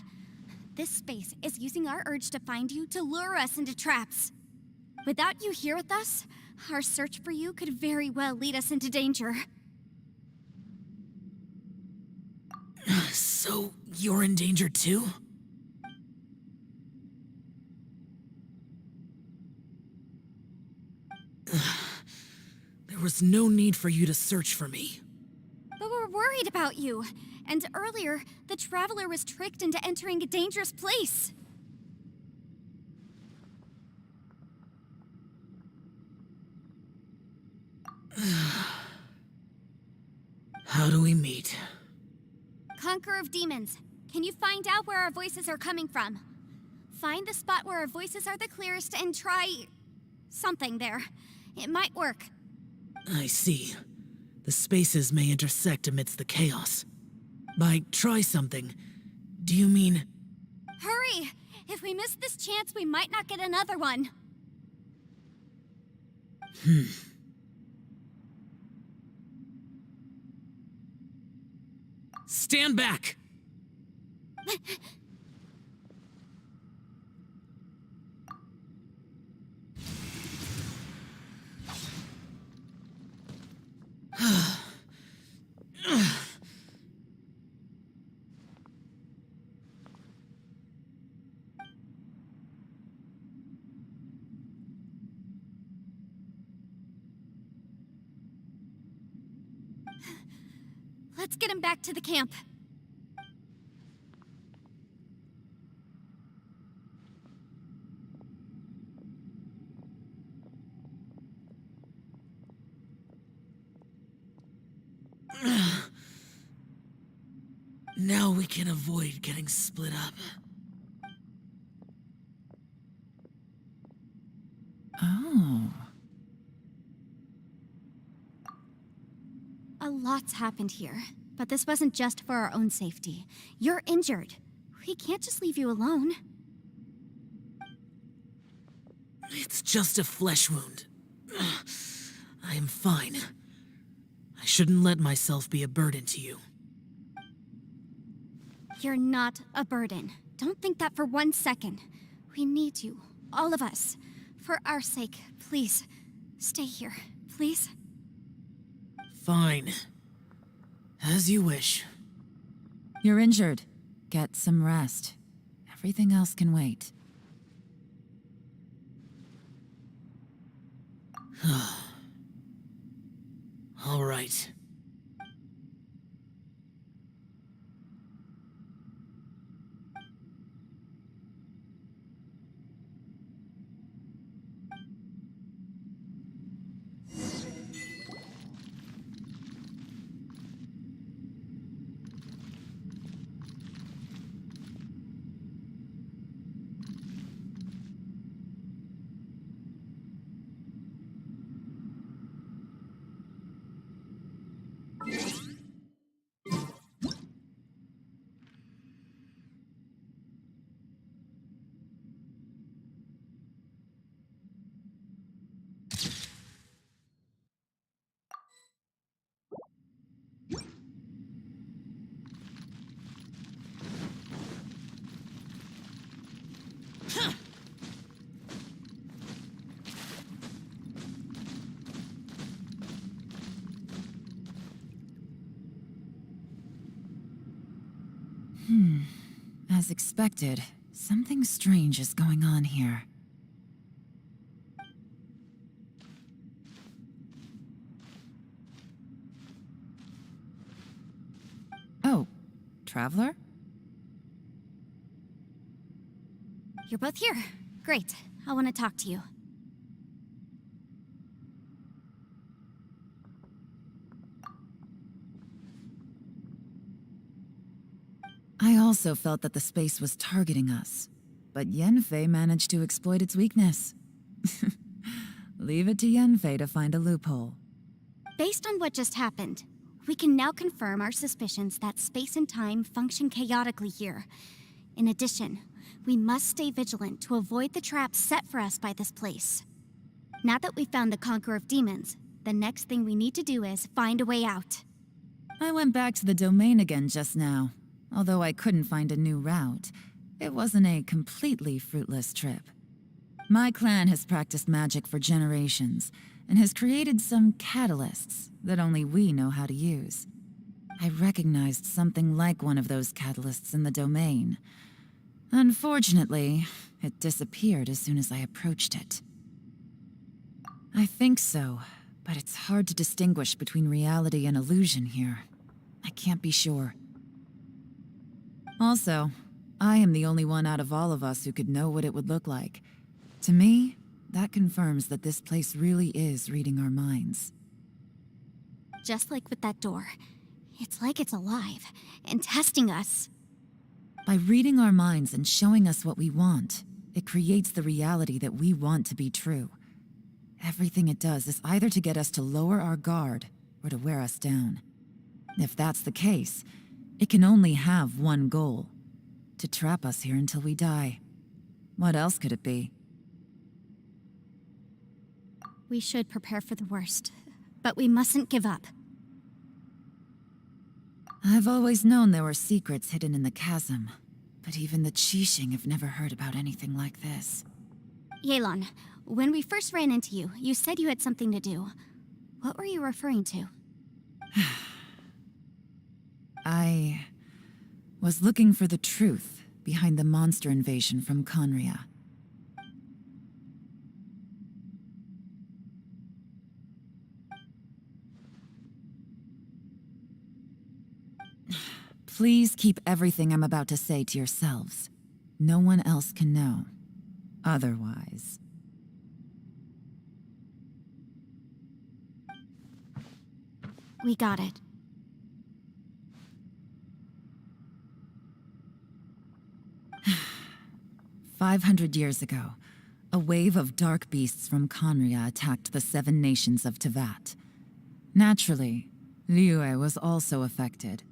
This space is using our urge to find you to lure us into traps. Without you here with us, our search for you could very well lead us into danger. So, you're in danger too? There was no need for you to search for me. But we're worried about you. And earlier, the Traveler was tricked into entering a dangerous place. How do we meet? Conqueror of Demons, Can you find out where our voices are coming from? Find the spot where our voices are the clearest and try... something there. It might work. I see. The spaces may intersect amidst the chaos. By try something, do you mean... Hurry! If we miss this chance, we might not get another one. Stand back! Let's get him back to the camp. Now we can avoid getting split up. Oh. A lot's happened here, but this wasn't just for our own safety. You're injured. We can't just leave you alone. It's just a flesh wound. I am fine. I shouldn't let myself be a burden to you. You're not a burden. Don't think that for 1 second. We need you, all of us. For our sake, please, stay here, please. Fine. As you wish. You're injured. Get some rest. Everything else can wait. All right. As expected, something strange is going on here. Oh, Traveler? You're both here. Great. I want to talk to you. I also felt that the space was targeting us, but Yenfei managed to exploit its weakness. Leave it to Yenfei to find a loophole. Based on what just happened, we can now confirm our suspicions that space and time function chaotically here. In addition, we must stay vigilant to avoid the traps set for us by this place. Now that we've found the Conqueror of Demons, the next thing we need to do is find a way out. I went back to the domain again just now. Although I couldn't find a new route, it wasn't a completely fruitless trip. My clan has practiced magic for generations, and has created some catalysts that only we know how to use. I recognized something like one of those catalysts in the domain. Unfortunately, it disappeared as soon as I approached it. I think so, but it's hard to distinguish between reality and illusion here. I can't be sure. Also, I am the only one out of all of us who could know what it would look like. To me, that confirms that this place really is reading our minds. Just like with that door. It's like it's alive, and testing us. By reading our minds and showing us what we want, it creates the reality that we want to be true. Everything it does is either to get us to lower our guard or to wear us down. If that's the case, it can only have one goal: to trap us here until we die. What else could it be? We should prepare for the worst, but we mustn't give up. I've always known there were secrets hidden in the chasm, but even the Qixing have never heard about anything like this. Yelan, when we first ran into you, you said you had something to do. What were you referring to? I was looking for the truth behind the monster invasion from Conria. Please keep everything I'm about to say to yourselves. No one else can know. Otherwise. We got it. "500 years ago, a wave of dark beasts from Conria attacked the 7 nations of Tevat. Naturally, Liyue was also affected.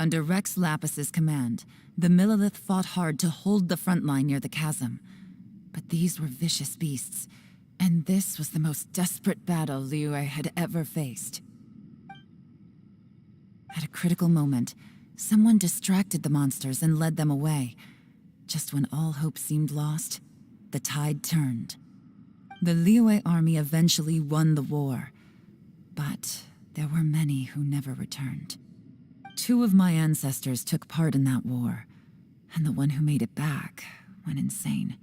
Under Rex Lapis's command, the Millelith fought hard to hold the front line near the chasm. But these were vicious beasts, and this was the most desperate battle Liyue had ever faced. At a critical moment, someone distracted the monsters and led them away. Just when all hope seemed lost, the tide turned. The Liyue army eventually won the war, but there were many who never returned. 2 of my ancestors took part in that war, and the one who made it back went insane.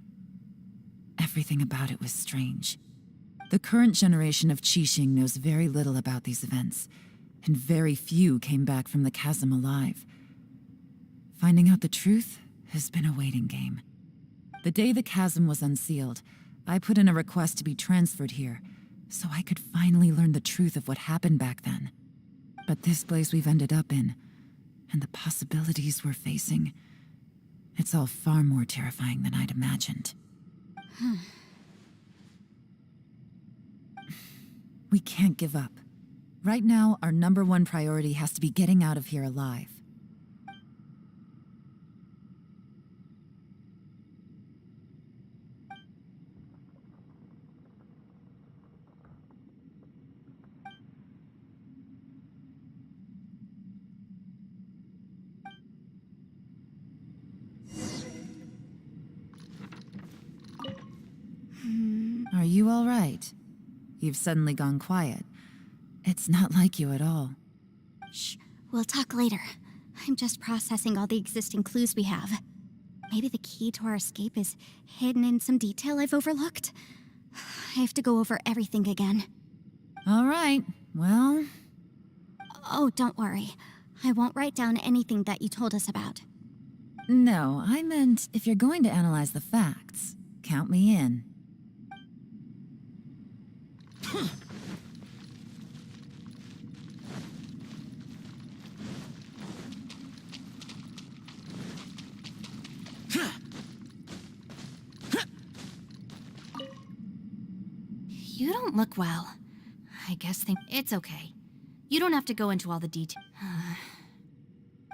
Everything about it was strange. The current generation of Qixing knows very little about these events, and very few came back from the chasm alive. Finding out the truth has been a waiting game. The day the chasm was unsealed, I put in a request to be transferred here, so I could finally learn the truth of what happened back then. But this place we've ended up in, and the possibilities we're facing, it's all far more terrifying than I'd imagined. We can't give up. Right now, our #1 priority has to be getting out of here alive. Are you all right? You've suddenly gone quiet. It's not like you at all. Shh, we'll talk later. I'm just processing all the existing clues we have. Maybe the key to our escape is hidden in some detail I've overlooked. I have to go over everything again. All right, well... Oh, don't worry. I won't write down anything that you told us about. No, I meant if you're going to analyze the facts, count me in. You don't look well. I guess it's okay. You don't have to go into all the details.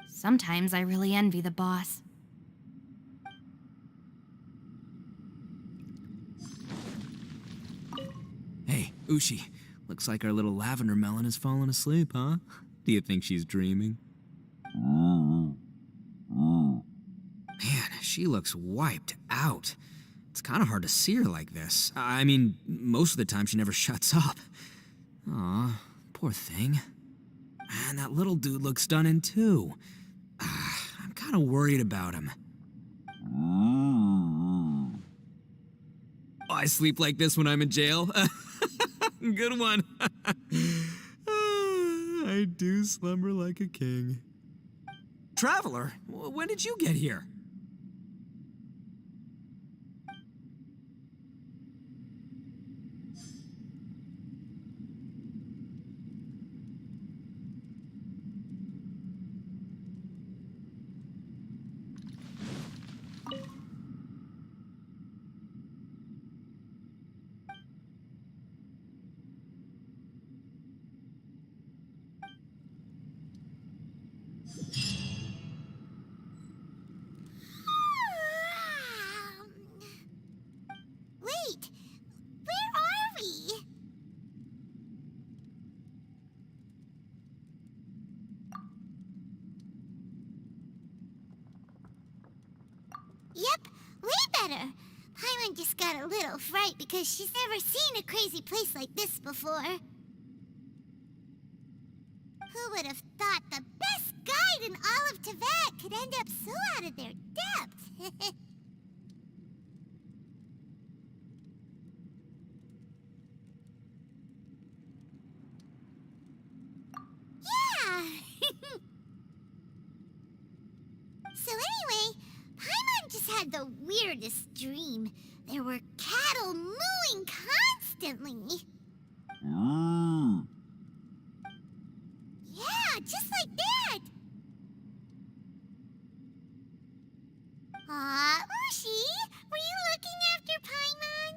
Sometimes I really envy the boss. Hey, Ushi. Looks like our little lavender melon has fallen asleep, huh? Do you think she's dreaming? Man, she looks wiped out. It's kind of hard to see her like this. I mean, most of the time she never shuts up. Aw, poor thing. Man, that little dude looks stunning too. I'm kind of worried about him. Oh, I sleep like this when I'm in jail. Good one. I do slumber like a king. Traveler, when did you get here? better. Paimon just got a little fright because she's never seen a crazy place like this before. Who would have thought the best guide in all of Teyvat could end up so out of their depth? Yeah! So anyway, Paimon just had the weirdest dream. There were cattle mooing constantly. Yeah, just like that. Aw, Ushi, were you looking after Paimon?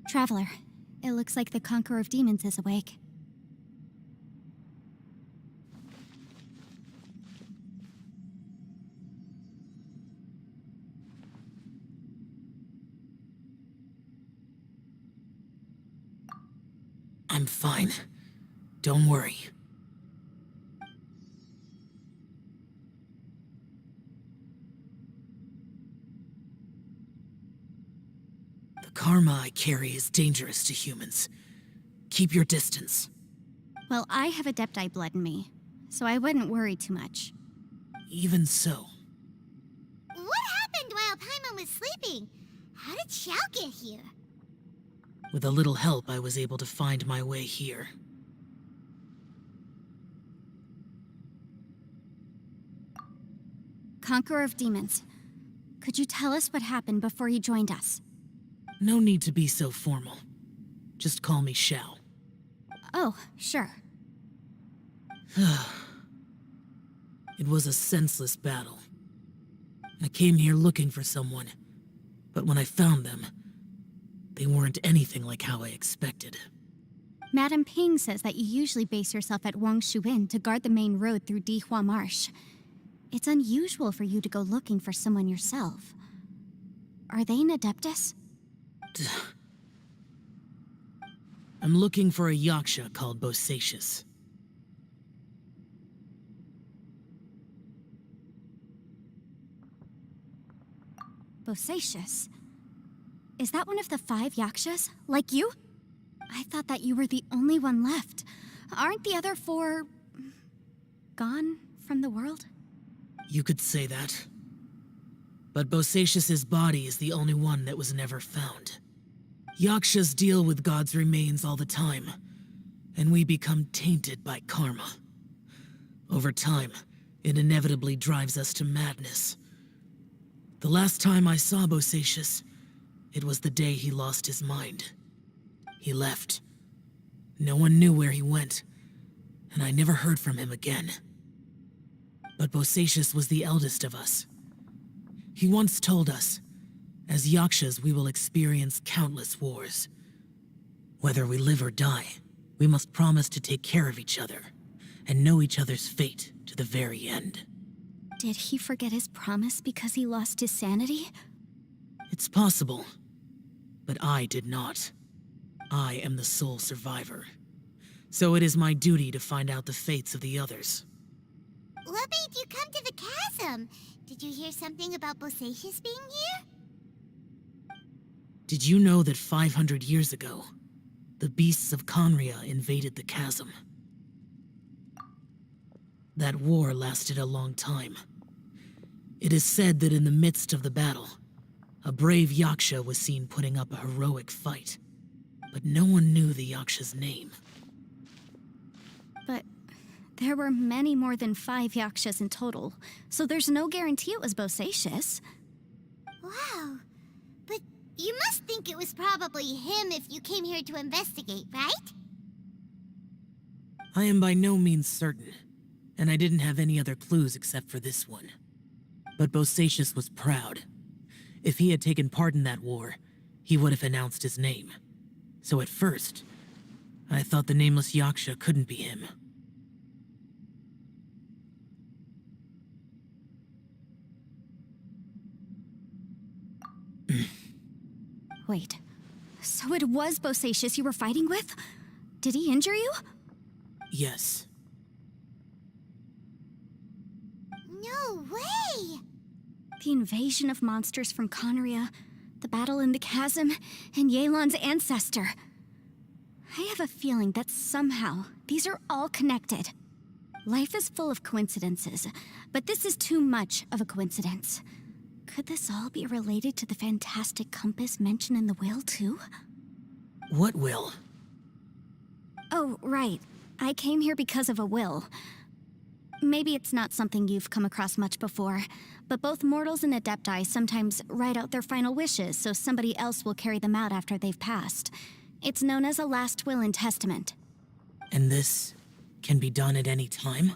Traveler, it looks like the Conqueror of Demons is awake. I'm fine. Don't worry. The karma I carry is dangerous to humans. Keep your distance. Well, I have Adepti blood in me, so I wouldn't worry too much. Even so, What happened while Paimon was sleeping? How did Xiao get here? with a little help, I was able to find my way here. Conqueror of Demons, could you tell us what happened before you joined us? No need to be so formal. Just call me Xiao. Oh, sure. It was a senseless battle. I came here looking for someone, but when I found them, they weren't anything like how I expected. Madame Ping says that you usually base yourself at Wangshu Inn to guard the main road through Dihua Marsh. It's unusual for you to go looking for someone yourself. Are they an Adeptus? I'm looking for a yaksha called Bosacius. Bosacius? Is that one of the 5 yakshas? Like you? I thought that you were the only one left. Aren't the other 4... gone from the world? You could say that. But Bosacius's body is the only one that was never found. Yakshas deal with God's remains all the time, and we become tainted by karma. Over time, it inevitably drives us to madness. The last time I saw Bosacius, it was the day he lost his mind. He left. No one knew where he went, and I never heard from him again. But Bosacius was the eldest of us. He once told us, as yakshas we will experience countless wars. Whether we live or die, we must promise to take care of each other, and know each other's fate to the very end. Did he forget his promise because he lost his sanity? It's possible, but I did not. I am the sole survivor. So it is my duty to find out the fates of the others. What made you come to the chasm? Did you hear something about Bosacius being here? Did you know that 500 years ago, the beasts of Conria invaded the chasm? That war lasted a long time. It is said that in the midst of the battle, a brave yaksha was seen putting up a heroic fight. But no one knew the yaksha's name. But there were many more than 5 yakshas in total, so there's no guarantee it was Bosacius. Wow. But you must think it was probably him if you came here to investigate, right? I am by no means certain, and I didn't have any other clues except for this one. But Bosacius was proud. If he had taken part in that war, he would have announced his name. So at first, I thought the nameless yaksha couldn't be him. Wait, so it was Bosacius you were fighting with? Did he injure you? Yes. No way! The invasion of monsters from Conria, the battle in the chasm, and Yelan's ancestor. I have a feeling that somehow these are all connected. Life is full of coincidences, but this is too much of a coincidence. Could this all be related to the fantastic compass mentioned in the will, too? What will? Oh, right. I came here because of a will. Maybe it's not something you've come across much before, but both mortals and adepti sometimes write out their final wishes so somebody else will carry them out after they've passed. It's known as a last will and testament. And this can be done at any time?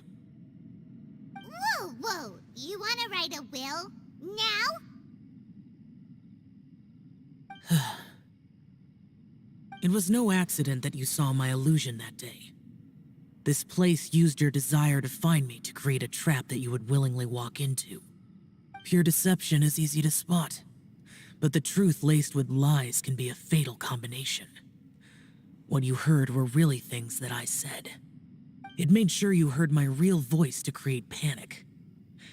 Whoa, whoa! You wanna write a will? Now? It was no accident that you saw my illusion that day. This place used your desire to find me to create a trap that you would willingly walk into. Pure deception is easy to spot, but the truth laced with lies can be a fatal combination. What you heard were really things that I said. It made sure you heard my real voice to create panic.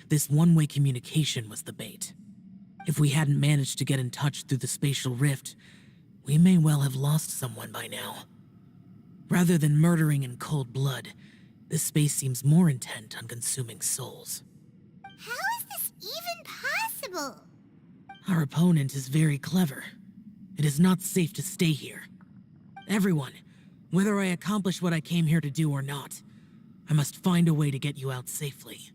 This one-way communication was the bait. If we hadn't managed to get in touch through the spatial rift, we may well have lost someone by now. Rather than murdering in cold blood, this space seems more intent on consuming souls. How is this even possible? Our opponent is very clever. It is not safe to stay here. Everyone, whether I accomplish what I came here to do or not, I must find a way to get you out safely.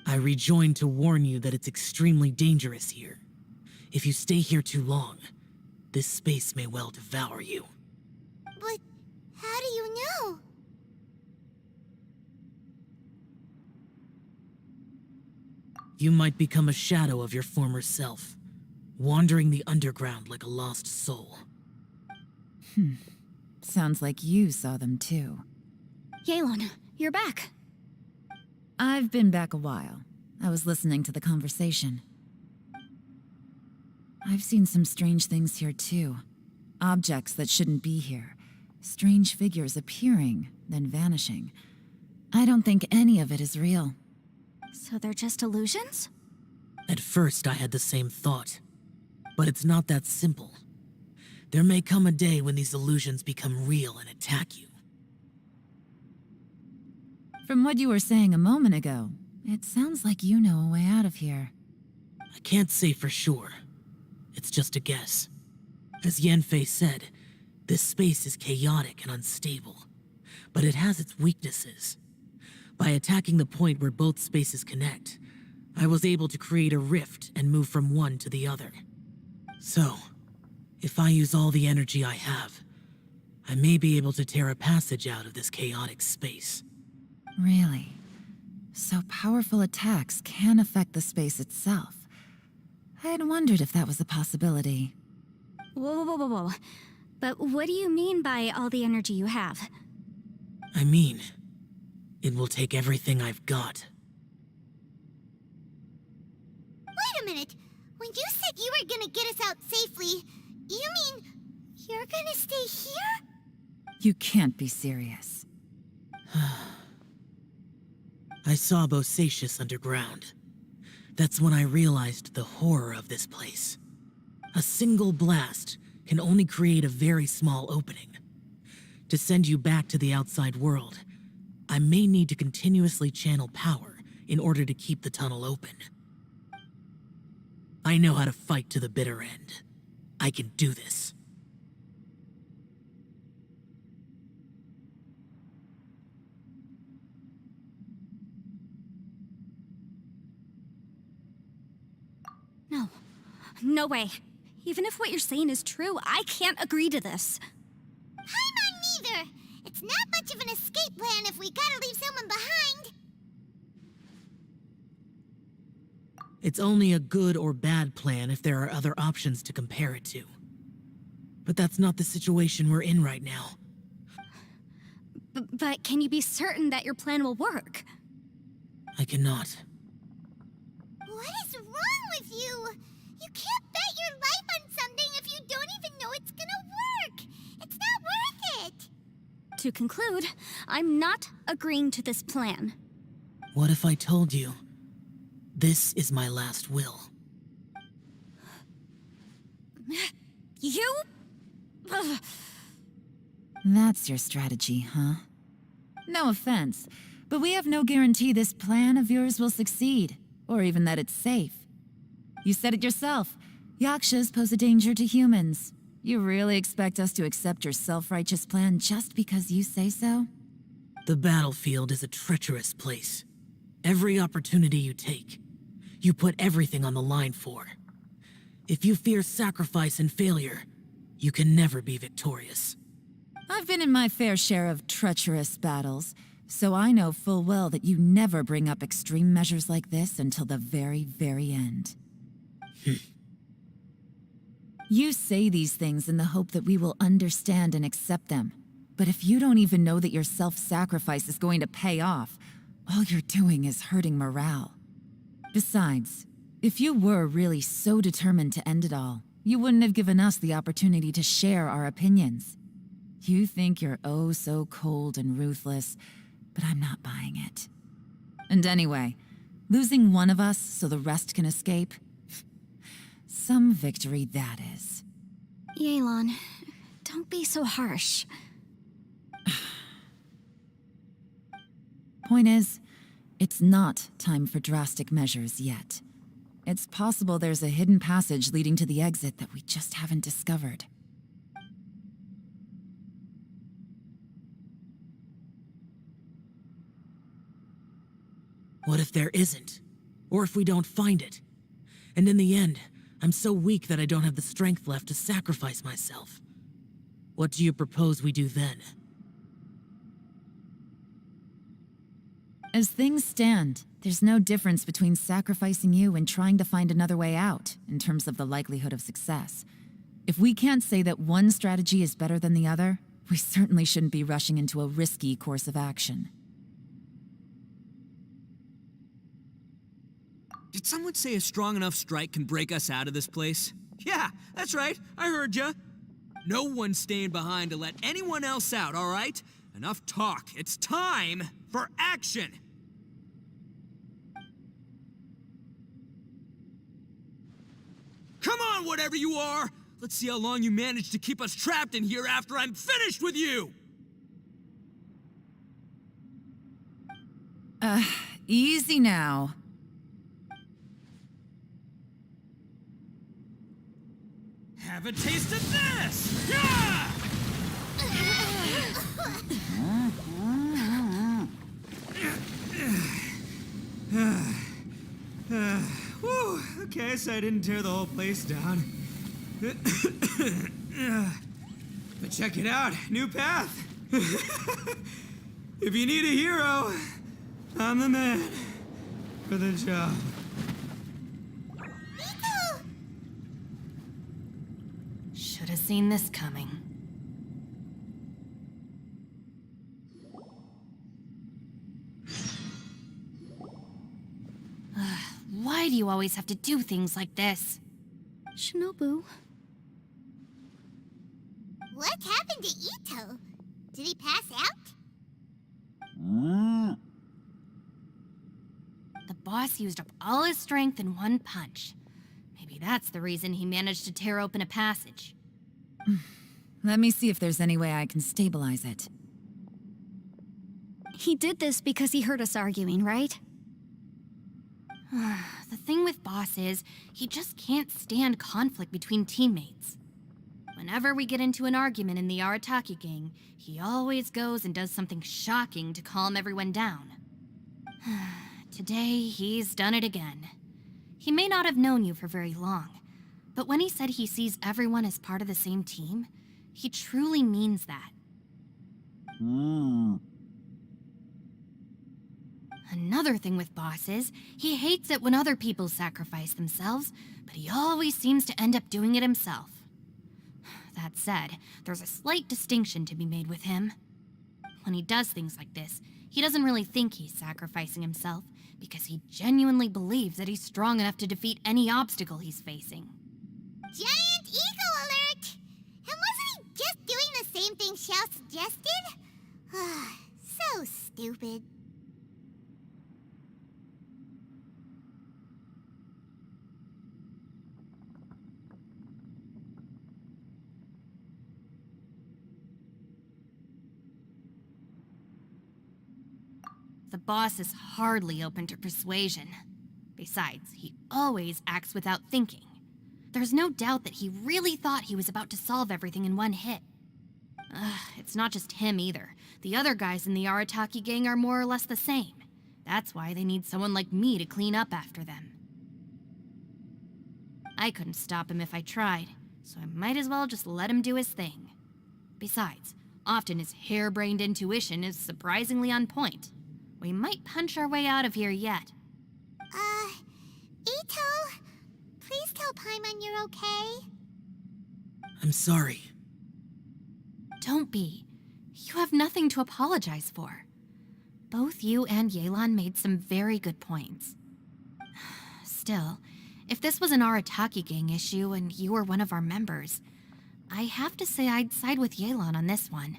I rejoined to warn you that it's extremely dangerous here. If you stay here too long, this space may well devour you. But how do you know? You might become a shadow of your former self, wandering the underground like a lost soul. Sounds like you saw them too. Yelan, you're back. I've been back a while. I was listening to the conversation. I've seen some strange things here too. Objects that shouldn't be here. Strange figures appearing, then vanishing. I don't think any of it is real. So they're just illusions? At first, I had the same thought. But it's not that simple. There may come a day when these illusions become real and attack you. From what you were saying a moment ago, it sounds like you know a way out of here. I can't say for sure. It's just a guess. As Yanfei said, this space is chaotic and unstable, but it has its weaknesses. By attacking the point where both spaces connect, I was able to create a rift and move from one to the other. So, if I use all the energy I have, I may be able to tear a passage out of this chaotic space. Really? So powerful attacks can affect the space itself. I'd wondered if that was a possibility. Whoa, whoa, whoa, whoa. But what do you mean by all the energy you have? I mean, it will take everything I've got. Wait a minute. When you said you were gonna get us out safely, you mean you're gonna stay here? You can't be serious. I saw Bosacius underground. That's when I realized the horror of this place. A single blast can only create a very small opening. To send you back to the outside world, I may need to continuously channel power in order to keep the tunnel open. I know how to fight to the bitter end. I can do this. No. No way. Even if what you're saying is true, I can't agree to this. Paimon neither. It's not much of an escape plan if we gotta leave someone behind. It's only a good or bad plan if there are other options to compare it to. But that's not the situation we're in right now. But can you be certain that your plan will work? I cannot. What is wrong with you? You can't bet your life on something if you don't even know it's gonna work. It's not worth it. To conclude, I'm not agreeing to this plan. What if I told you this is my last will? You? Ugh. That's your strategy, huh? No offense, but we have no guarantee this plan of yours will succeed, or even that it's safe. You said it yourself. Yakshas pose a danger to humans. You really expect us to accept your self-righteous plan just because you say so? The battlefield is a treacherous place. Every opportunity you take, you put everything on the line for. If you fear sacrifice and failure, you can never be victorious. I've been in my fair share of treacherous battles, so I know full well that you never bring up extreme measures like this until the very, very end. You say these things in the hope that we will understand and accept them. But if you don't even know that your self-sacrifice is going to pay off, all you're doing is hurting morale. Besides, if you were really so determined to end it all, you wouldn't have given us the opportunity to share our opinions. You think you're oh so cold and ruthless, but I'm not buying it. And anyway, losing one of us so the rest can escape? Some victory that is. Yelan, don't be so harsh. Point is, it's not time for drastic measures yet. It's possible there's a hidden passage leading to the exit that we just haven't discovered. What if there isn't? Or if we don't find it? And in the end, I'm so weak that I don't have the strength left to sacrifice myself. What do you propose we do then? As things stand, there's no difference between sacrificing you and trying to find another way out, in terms of the likelihood of success. If we can't say that one strategy is better than the other, we certainly shouldn't be rushing into a risky course of action. Did someone say a strong enough strike can break us out of this place? Yeah, that's right. I heard ya. No one's staying behind to let anyone else out, all right? Enough talk. It's time for action. Come on, whatever you are. Let's see how long you manage to keep us trapped in here after I'm finished with you. Easy now. Have a taste of this! Yeah! Whew, okay, so I didn't tear the whole place down. But check it out, new path. If you need a hero, I'm the man for the job. Should have seen this coming. Why do you always have to do things like this? Shinobu, What happened to Ito? Did he pass out? The boss used up all his strength in one punch. Maybe that's the reason he managed to tear open a passage. Let me see if there's any way I can stabilize it. he did this because he heard us arguing, right? The thing with Boss is, he just can't stand conflict between teammates. Whenever we get into an argument in the Arataki gang, he always goes and does something shocking to calm everyone down. Today, he's done it again. He may not have known you for very long, but when he said he sees everyone as part of the same team, he truly means that. Another thing with Boss is, he hates it when other people sacrifice themselves, but he always seems to end up doing it himself. That said, there's a slight distinction to be made with him. when he does things like this, he doesn't really think he's sacrificing himself because he genuinely believes that he's strong enough to defeat any obstacle he's facing. Giant eagle alert! And wasn't he just doing the same thing Xiao suggested? So stupid. The boss is hardly open to persuasion. Besides, he always acts without thinking. There's no doubt that he really thought he was about to solve everything in one hit. It's not just him either. The other guys in the Arataki gang are more or less the same. That's why they need someone like me to clean up after them. I couldn't stop him if I tried, so I might as well just let him do his thing. Besides, often his harebrained intuition is surprisingly on point. We might punch our way out of here yet. Ito, please tell Paimon you're okay. I'm sorry. Don't be. You have nothing to apologize for. Both you and Yelan made some very good points. Still, if this was an Arataki gang issue and you were one of our members, I have to say I'd side with Yelan on this one.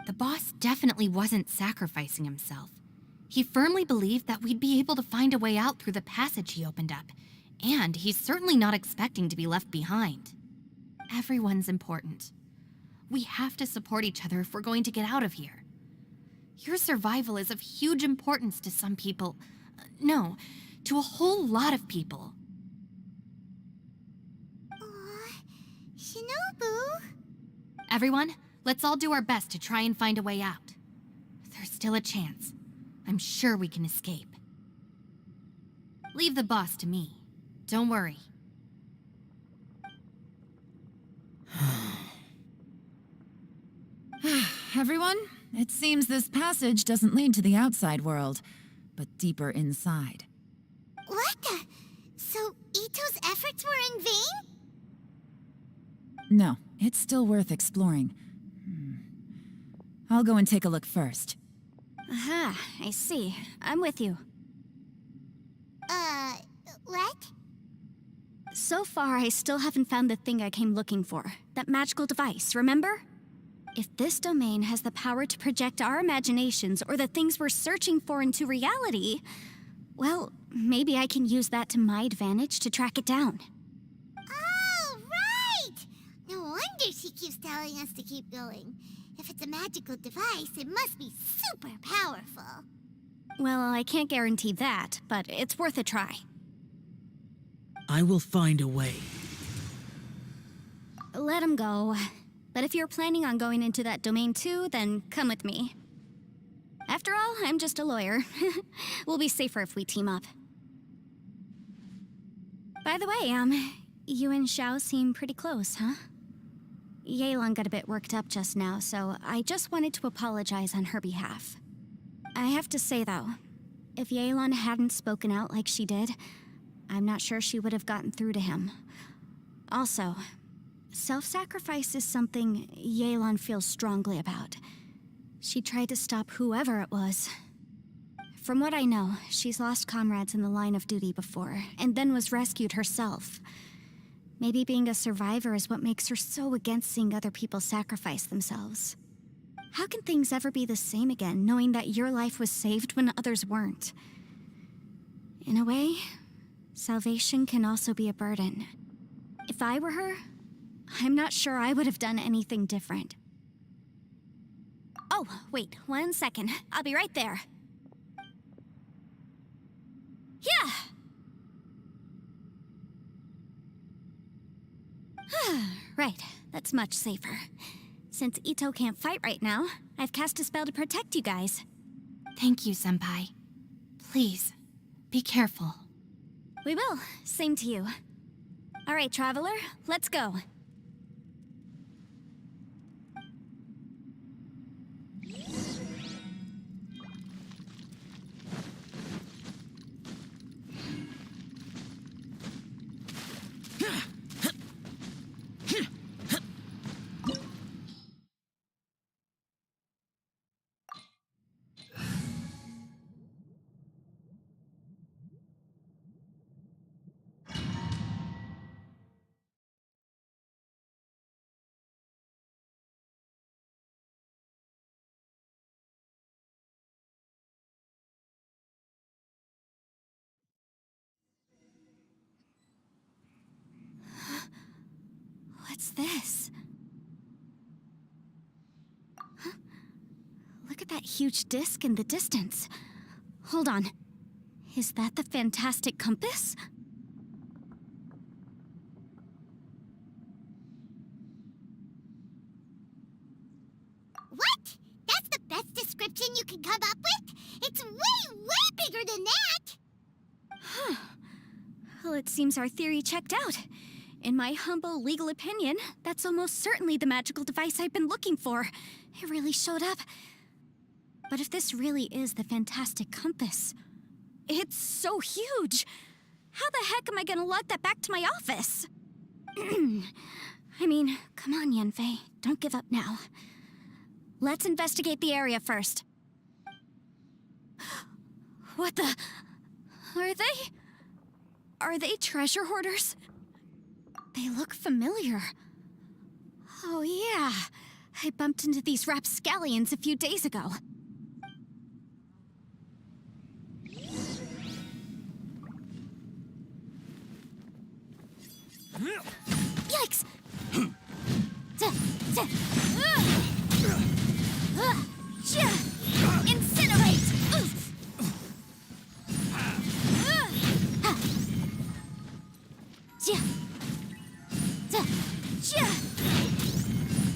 The boss definitely wasn't sacrificing himself. He firmly believed that we'd be able to find a way out through the passage he opened up, and he's certainly not expecting to be left behind. Everyone's important. We have to support each other if we're going to get out of here. Your survival is of huge importance to some people. No, to a whole lot of people. Aw, Shinobu. Everyone, let's all do our best to try and find a way out. There's still a chance. I'm sure we can escape. Leave the boss to me. Don't worry. Everyone, it seems this passage doesn't lead to the outside world, but deeper inside. What the? So Ito's efforts were in vain? No, it's still worth exploring. I'll go and take a look first. Aha, I see. I'm with you. What? So far, I still haven't found the thing I came looking for. That magical device, remember? If this domain has the power to project our imaginations or the things we're searching for into reality, well, maybe I can use that to my advantage to track it down. Oh, right! No wonder she keeps telling us to keep going. If it's a magical device, it must be super powerful. Well, I can't guarantee that, but it's worth a try. I will find a way. Let him go. But if you're planning on going into that domain too, then come with me. After all, I'm just a lawyer. We'll be safer if we team up. By the way, you and Xiao seem pretty close, huh? Yelan got a bit worked up just now, so I just wanted to apologize on her behalf. I have to say, though, if Yelan hadn't spoken out like she did, I'm not sure she would have gotten through to him. Also, self-sacrifice is something Yelan feels strongly about. She tried to stop whoever it was. From what I know, she's lost comrades in the line of duty before, and then was rescued herself. Maybe being a survivor is what makes her so against seeing other people sacrifice themselves. How can things ever be the same again, knowing that your life was saved when others weren't? In a way, salvation can also be a burden. If I were her, I'm not sure I would have done anything different. Oh, wait, 1 second. I'll be right there. Yeah! Right, that's much safer. Since Ito can't fight right now, I've cast a spell to protect you guys. Thank you, Senpai. Please, be careful. We will. Same to you. All right, Traveler, let's go. What's this? Huh? Look at that huge disc in the distance. Hold on. Is that the fantastic compass? What? That's the best description you can come up with? It's way, way bigger than that! Huh. Well, it seems our theory checked out. In my humble legal opinion, that's almost certainly the magical device I've been looking for. It really showed up. But if this really is the fantastic compass, it's so huge. How the heck am I gonna lug that back to my office? I mean, come on, Yanfei. Don't give up now. Let's investigate the area first. What the... Are they treasure hoarders? They look familiar. Oh yeah, I bumped into these rapscallions a few days ago. Yikes! Incinerate!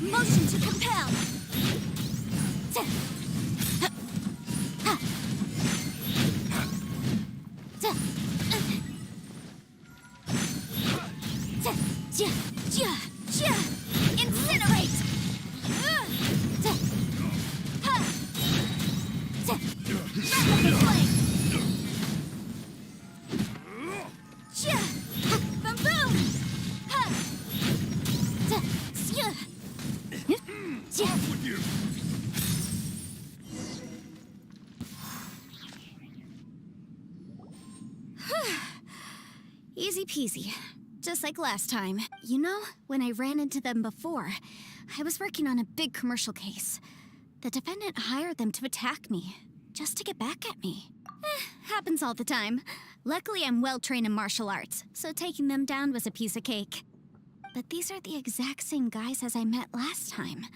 Motion to compel! Incinerate! Replicate flame! Boom boom! Off with you! Easy peasy. Just like last time. You know, when I ran into them before, I was working on a big commercial case. The defendant hired them to attack me, just to get back at me. Happens all the time. Luckily, I'm well trained in martial arts, so taking them down was a piece of cake. But these are the exact same guys as I met last time.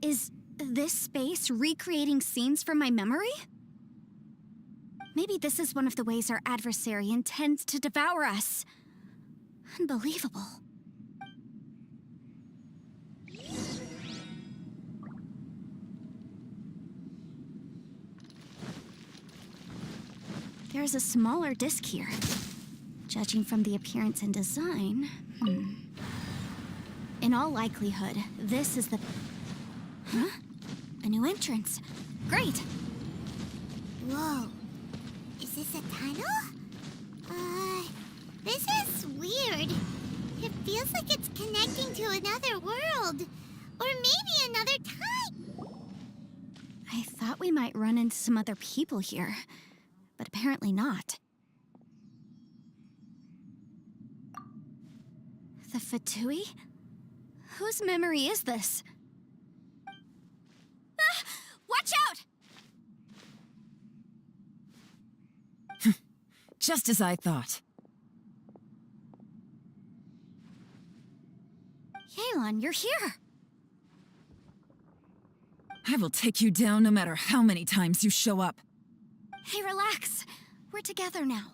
Is this space recreating scenes from my memory? Maybe this is one of the ways our adversary intends to devour us. Unbelievable. There's a smaller disc here. Judging from the appearance and design, In all likelihood, this is the... Huh? A new entrance. Great! Whoa. Is this a tunnel? This is weird. It feels like it's connecting to another world. Or maybe another time. I thought we might run into some other people here, but apparently not. The Fatui? Whose memory is this? Ah! Watch out! Just as I thought. Yelan, you're here! I will take you down no matter how many times you show up. Hey, relax. We're together now.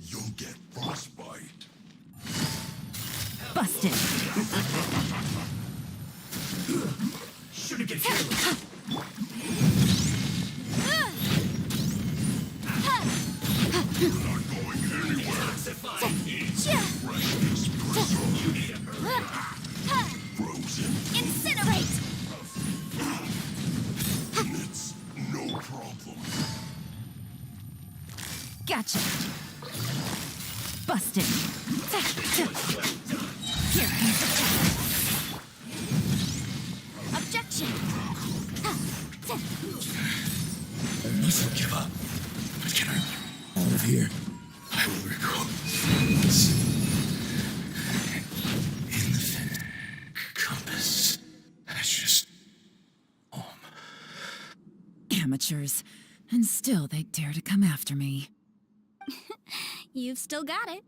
You'll get frostbite. Busted. Should've get careless. You're not going anywhere. Freshness preserved. Frozen. Incinerate! It's no problem. Gotcha. Busted. Here. Objection! I mustn't give up. But can I out of here? I will recall this. In the compass. That's just creatures, and still they dare to come after me. You've still got it.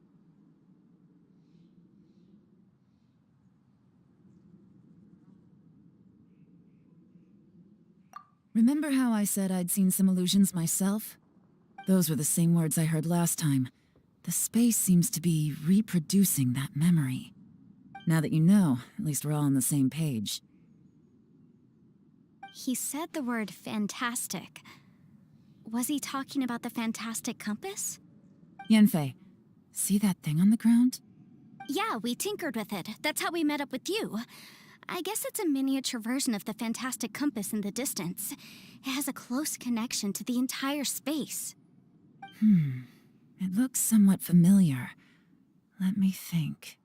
Remember how I said I'd seen some illusions myself? Those were the same words I heard last time. The space seems to be reproducing that memory. Now that you know, at least we're all on the same page. He said the word fantastic. Was he talking about the fantastic compass? Yanfei, see that thing on the ground? Yeah, we tinkered with it. That's how we met up with you. I guess it's a miniature version of the fantastic compass in the distance. It has a close connection to the entire space. It looks somewhat familiar. Let me think.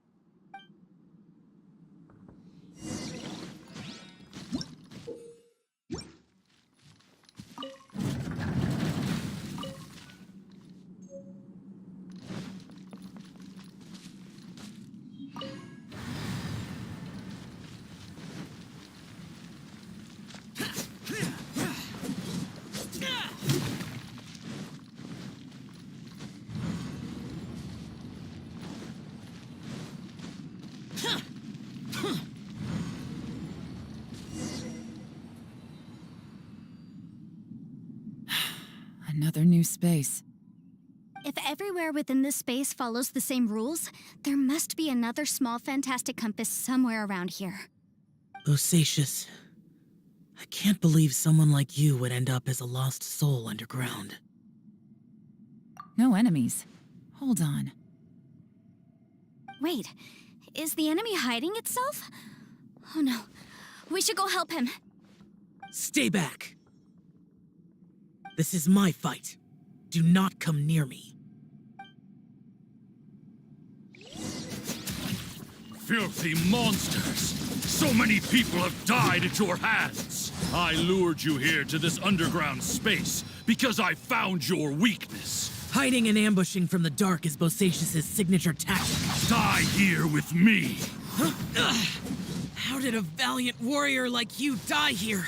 Another new space. If everywhere within this space follows the same rules, there must be another small fantastic compass somewhere around here. Bosacious. I can't believe someone like you would end up as a lost soul underground. No enemies. Hold on. Wait, is the enemy hiding itself? Oh no, we should go help him. Stay back! This is my fight. Do not come near me. Filthy monsters! So many people have died at your hands! I lured you here to this underground space because I found your weakness. Hiding and ambushing from the dark is Bosacious's signature tactic. Die here with me! How did a valiant warrior like you die here?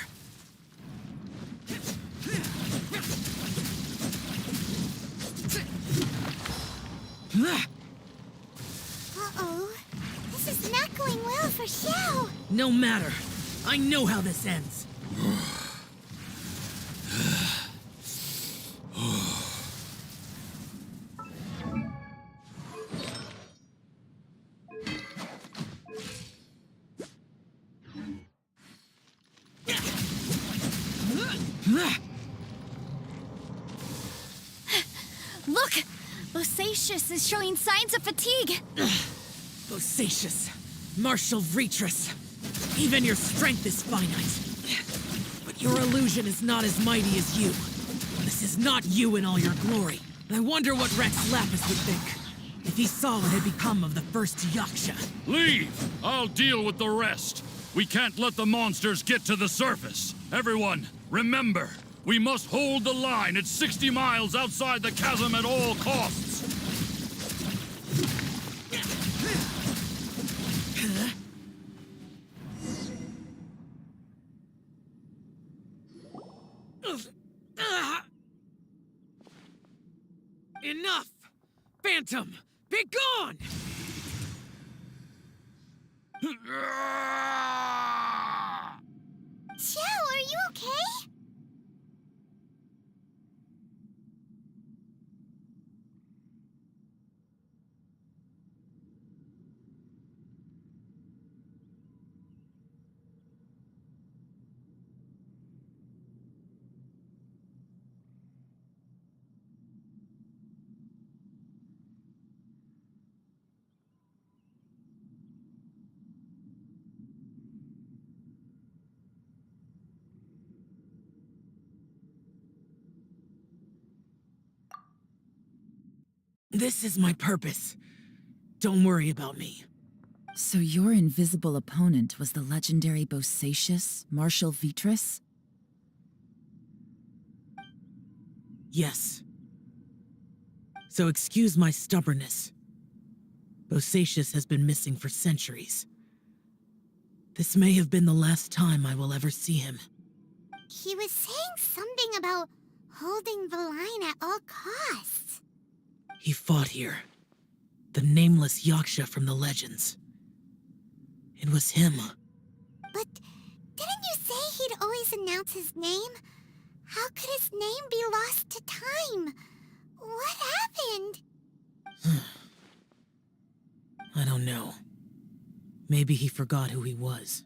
Uh-oh. This is not going well for Xiao. No matter. I know how this ends. Look! Bosacious is showing signs of fatigue. Bosacious. Martial Retris. Even your strength is finite. But your illusion is not as mighty as you. This is not you in all your glory. I wonder what Rex Lapis would think if he saw what had become of the first Yaksha. Leave! I'll deal with the rest. We can't let the monsters get to the surface. Everyone, remember, we must hold the line at 60 miles outside the chasm at all costs. Enough! Phantom, be gone! Xiao, are you okay? This is my purpose. Don't worry about me. So your invisible opponent was the legendary Bosacious, Martial Vitris? Yes. So excuse my stubbornness. Bosacious has been missing for centuries. This may have been the last time I will ever see him. He was saying something something about holding the line at all costs. He fought here. The nameless Yaksha from the legends. It was him. But didn't you say he'd always announce his name? How could his name be lost to time? What happened? I don't know. Maybe he forgot who he was.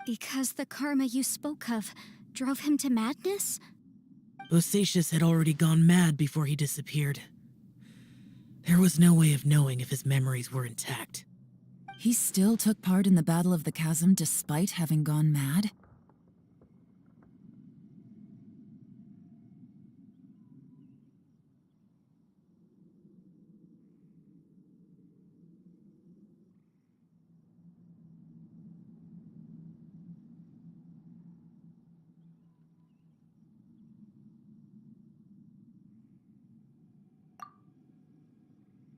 Because the karma you spoke of drove him to madness? Bosacius had already gone mad before he disappeared. There was no way of knowing if his memories were intact. He still took part in the Battle of the Chasm despite having gone mad?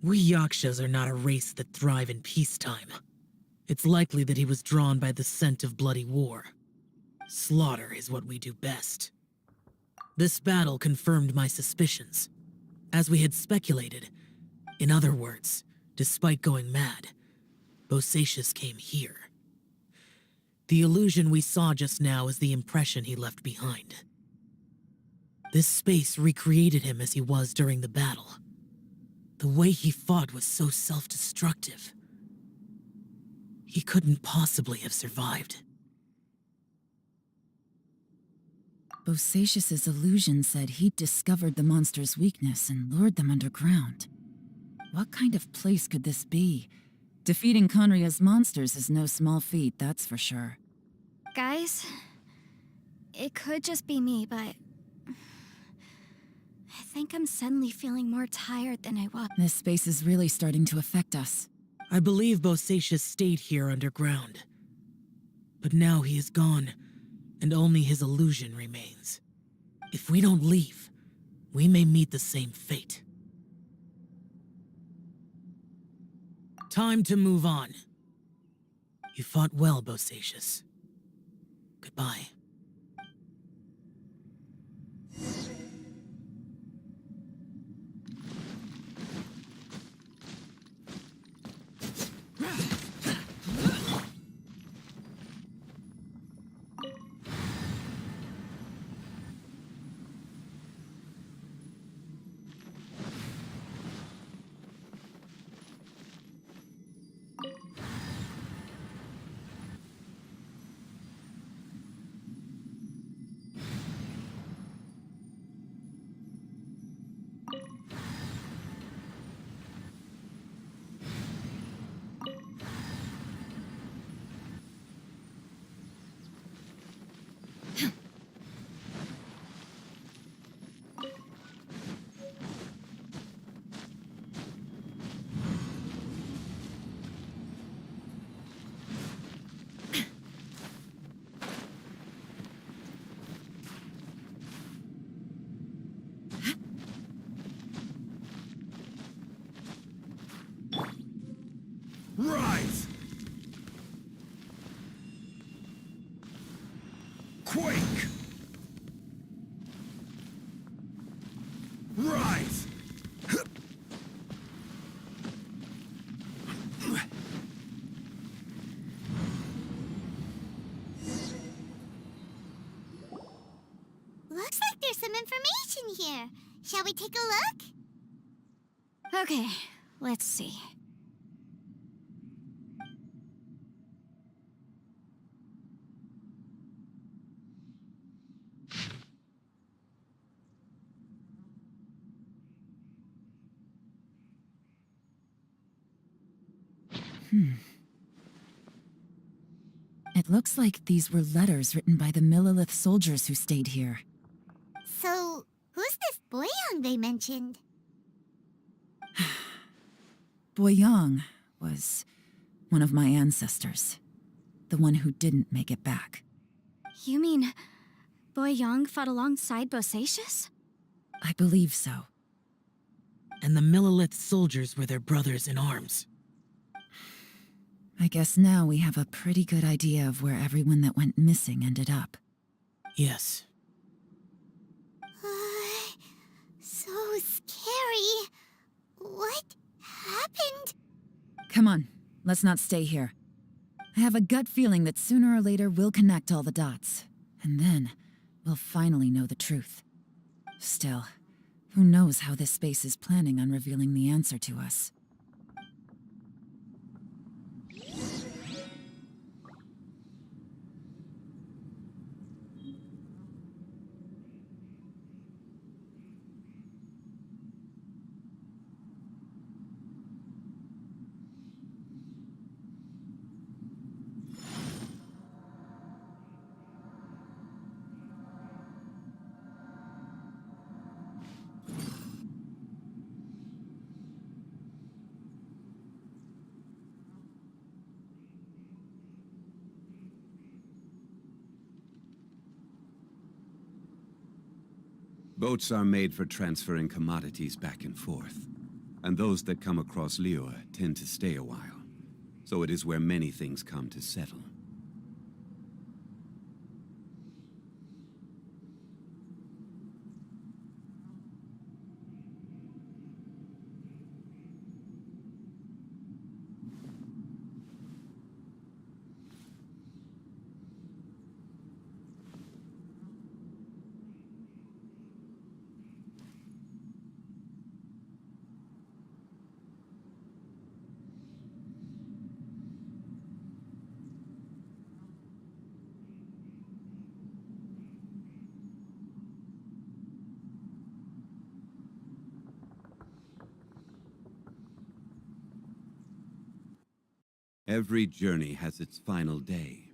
We Yakshas are not a race that thrive in peacetime. It's likely that he was drawn by the scent of bloody war. Slaughter is what we do best. This battle confirmed my suspicions. As we had speculated, in other words, despite going mad, Bosacius came here. The illusion we saw just now is the impression he left behind. This space recreated him as he was during the battle. The way he fought was so self-destructive. He couldn't possibly have survived. Bosacius's illusion said he'd discovered the monster's weakness and lured them underground. What kind of place could this be? Defeating Conria's monsters is no small feat, that's for sure. Guys, it could just be me, but I think I'm suddenly feeling more tired than I was. This space is really starting to affect us. I believe Bosacius stayed here underground. But now he is gone, and only his illusion remains. If we don't leave, we may meet the same fate. Time to move on. You fought well, Bosacius. Goodbye. Rise! Quake! Rise! Looks like there's some information here. Shall we take a look? Okay, let's see. It looks like these were letters written by the Millilith soldiers who stayed here. So, who's this Boyang they mentioned? Boyang was one of my ancestors. The one who didn't make it back. You mean Boyang fought alongside Bosacius? I believe so. And the Millilith soldiers were their brothers in arms. I guess now we have a pretty good idea of where everyone that went missing ended up. Yes. Come on, let's not stay here. I have a gut feeling that sooner or later we'll connect all the dots. And then, we'll finally know the truth. Still, who knows how this space is planning on revealing the answer to us. Boats are made for transferring commodities back and forth. And those that come across Liyue tend to stay a while. So it is where many things come to settle. Every journey has its final day.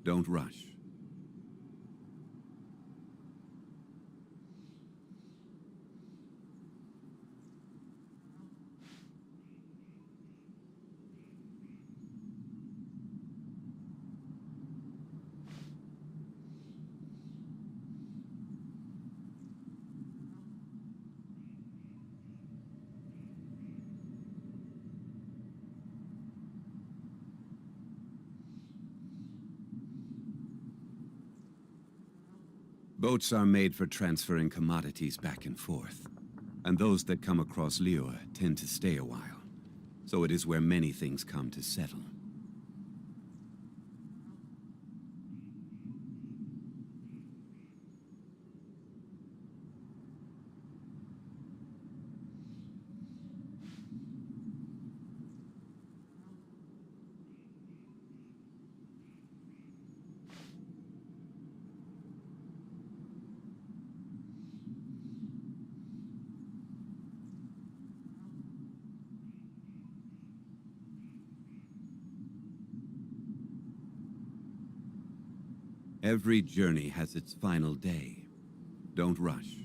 Don't rush. Boats are made for transferring commodities back and forth. And those that come across Liyue tend to stay a while. So it is where many things come to settle. Every journey has its final day. Don't rush.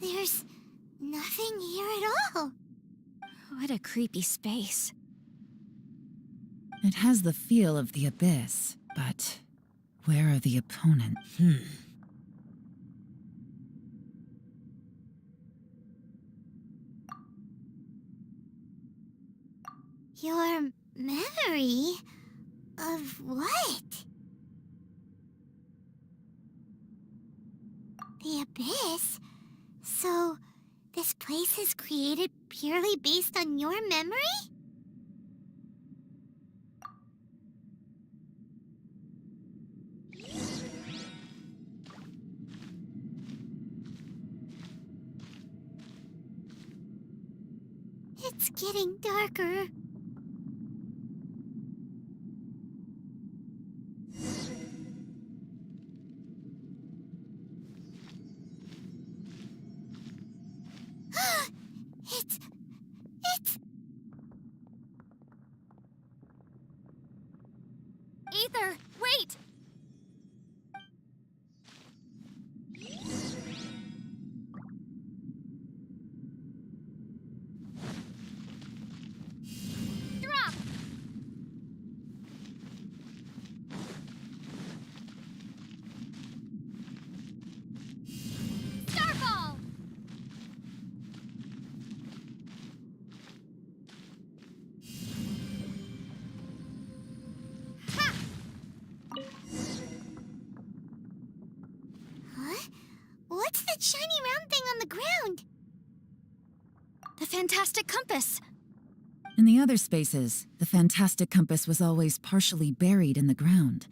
There's nothing here at all. What a creepy space. It has the feel of the abyss, but where are the opponents? Your memory of what? The abyss? So, this place is created purely based on your memory? It's getting darker. It's... that shiny round thing on the ground? The fantastic compass. In the other spaces, the fantastic compass was always partially buried in the ground.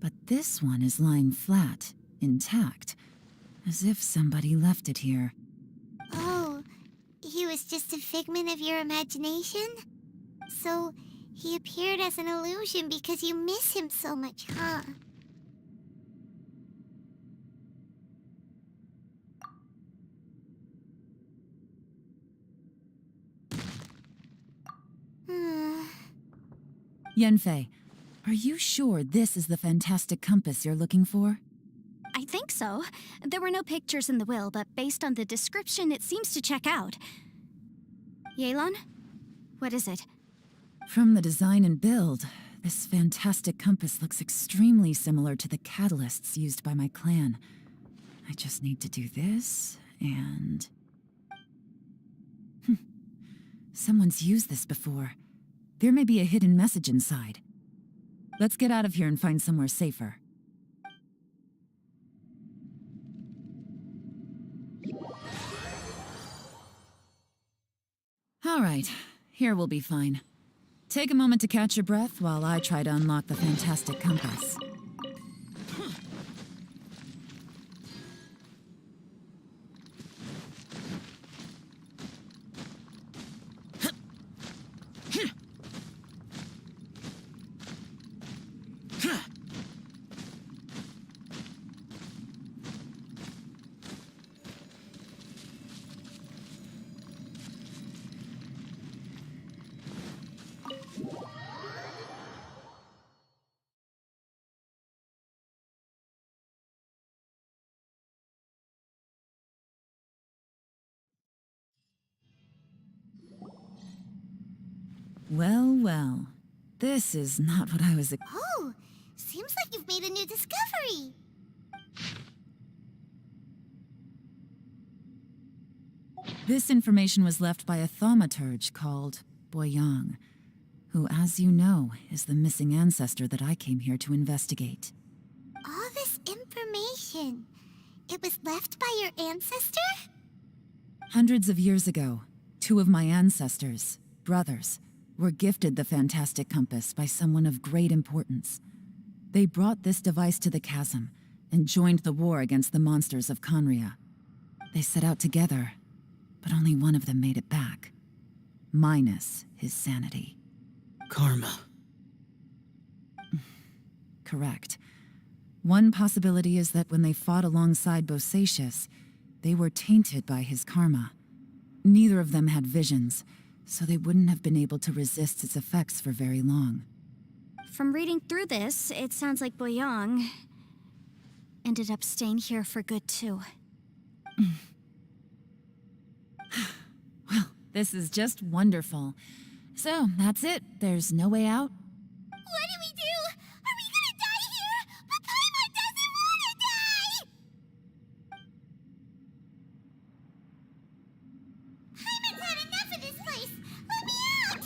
But this one is lying flat, intact, as if somebody left it here. Oh, he was just a figment of your imagination? So, he appeared as an illusion because you miss him so much, huh? Yenfei, are you sure this is the fantastic compass you're looking for? I think so. There were no pictures in the will, but based on the description, it seems to check out. Yelan? What is it? From the design and build, this fantastic compass looks extremely similar to the catalysts used by my clan. I just need to do this, and... Someone's used this before. There may be a hidden message inside. Let's get out of here and find somewhere safer. All right, here we'll be fine. Take a moment to catch your breath while I try to unlock the fantastic compass. Well, well. This is not what I was... Oh, seems like you've made a new discovery. This information was left by a thaumaturge called Boyang, who, as you know, is the missing ancestor that I came here to investigate. All this information, it was left by your ancestor? Hundreds of years ago, two of my ancestors, brothers, were gifted the fantastic compass by someone of great importance. They brought this device to the chasm and joined the war against the monsters of Conria. They set out together, but only one of them made it back, minus his sanity. Karma. Correct. One possibility is that when they fought alongside Bosacius, they were tainted by his karma. Neither of them had visions, so they wouldn't have been able to resist its effects for very long. From reading through this, it sounds like Boyang ended up staying here for good too. Well, this is just wonderful. So, that's it. There's no way out? What do we do? Are we gonna die here? But Paimon doesn't wanna die! Paimon's had enough of this place! Let me out!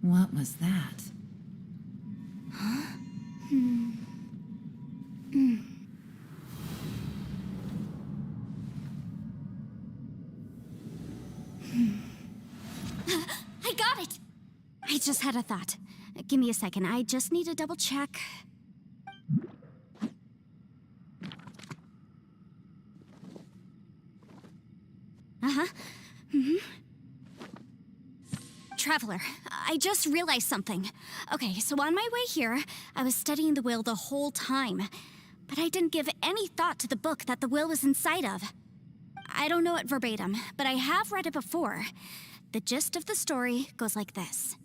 What was that? I got it! I just had a thought. Give me a second. I just need to double check. Traveler, I just realized something. Okay, so on my way here, I was studying the will the whole time, but I didn't give any thought to the book that the will was inside of. I don't know it verbatim, but I have read it before. The gist of the story goes like this.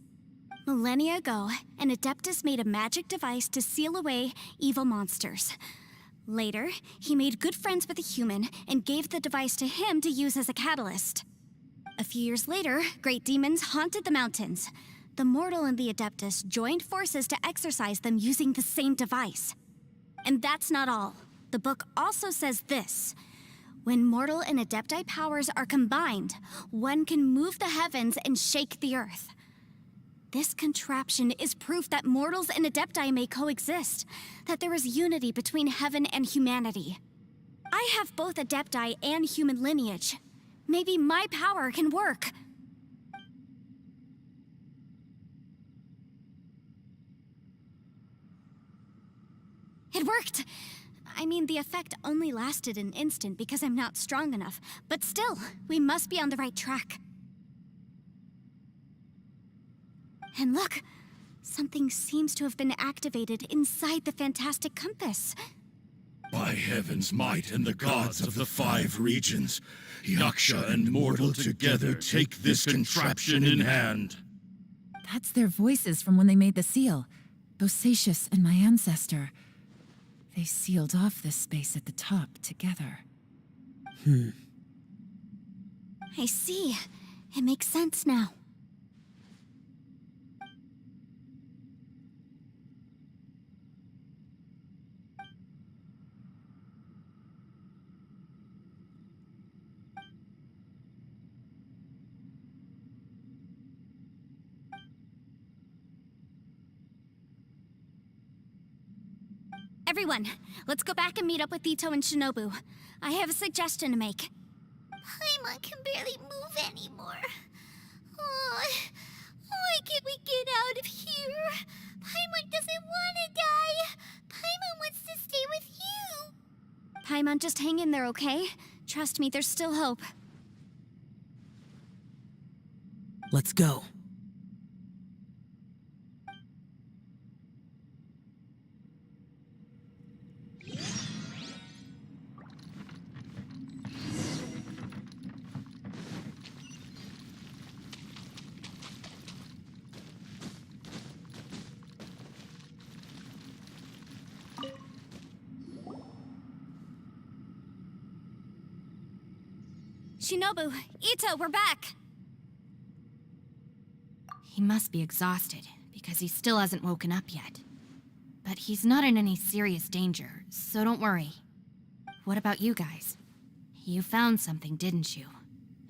Millennia ago, an Adeptus made a magic device to seal away evil monsters. Later, he made good friends with a human and gave the device to him to use as a catalyst. A few years later, great demons haunted the mountains. The mortal and the Adeptus joined forces to exorcise them using the same device. And that's not all. The book also says this. When mortal and adepti powers are combined, one can move the heavens and shake the earth. This contraption is proof that mortals and adepti may coexist, that there is unity between heaven and humanity. I have both adepti and human lineage. Maybe my power can work. It worked! I mean, the effect only lasted an instant because I'm not strong enough, but still, we must be on the right track. And look, something seems to have been activated inside the fantastic compass. By heaven's might and the gods of the 5 regions, Yaksha and mortal together take this contraption in hand. That's their voices from when they made the seal. Bosacius and my ancestor. They sealed off this space at the top together. I see. It makes sense now. Everyone, let's go back and meet up with Ito and Shinobu. I have a suggestion to make. Paimon can barely move anymore. Oh, why can't we get out of here? Paimon doesn't want to die. Paimon wants to stay with you. Paimon, just hang in there, okay? Trust me, there's still hope. Let's go. Shinobu, Ito, we're back! He must be exhausted, because he still hasn't woken up yet. But he's not in any serious danger, so don't worry. What about you guys? You found something, didn't you?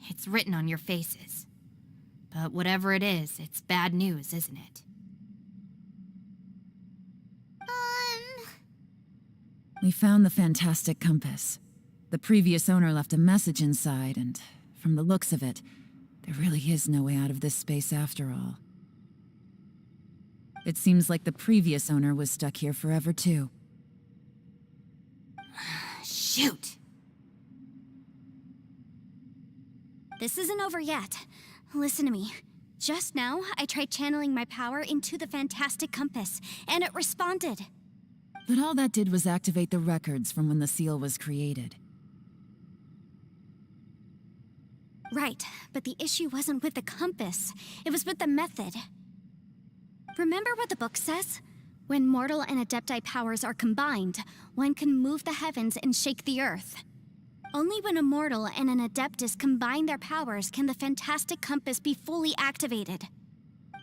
It's written on your faces. But whatever it is, it's bad news, isn't it? We found the fantastic compass. The previous owner left a message inside, and from the looks of it, there really is no way out of this space after all. It seems like the previous owner was stuck here forever, too. Shoot! This isn't over yet. Listen to me. Just now, I tried channeling my power into the fantastic compass, and it responded. But all that did was activate the records from when the seal was created. Right, but the issue wasn't with the compass. It was with the method. Remember what the book says? When mortal and adepti powers are combined, one can move the heavens and shake the earth. Only when a mortal and an adeptus combine their powers can the fantastic compass be fully activated.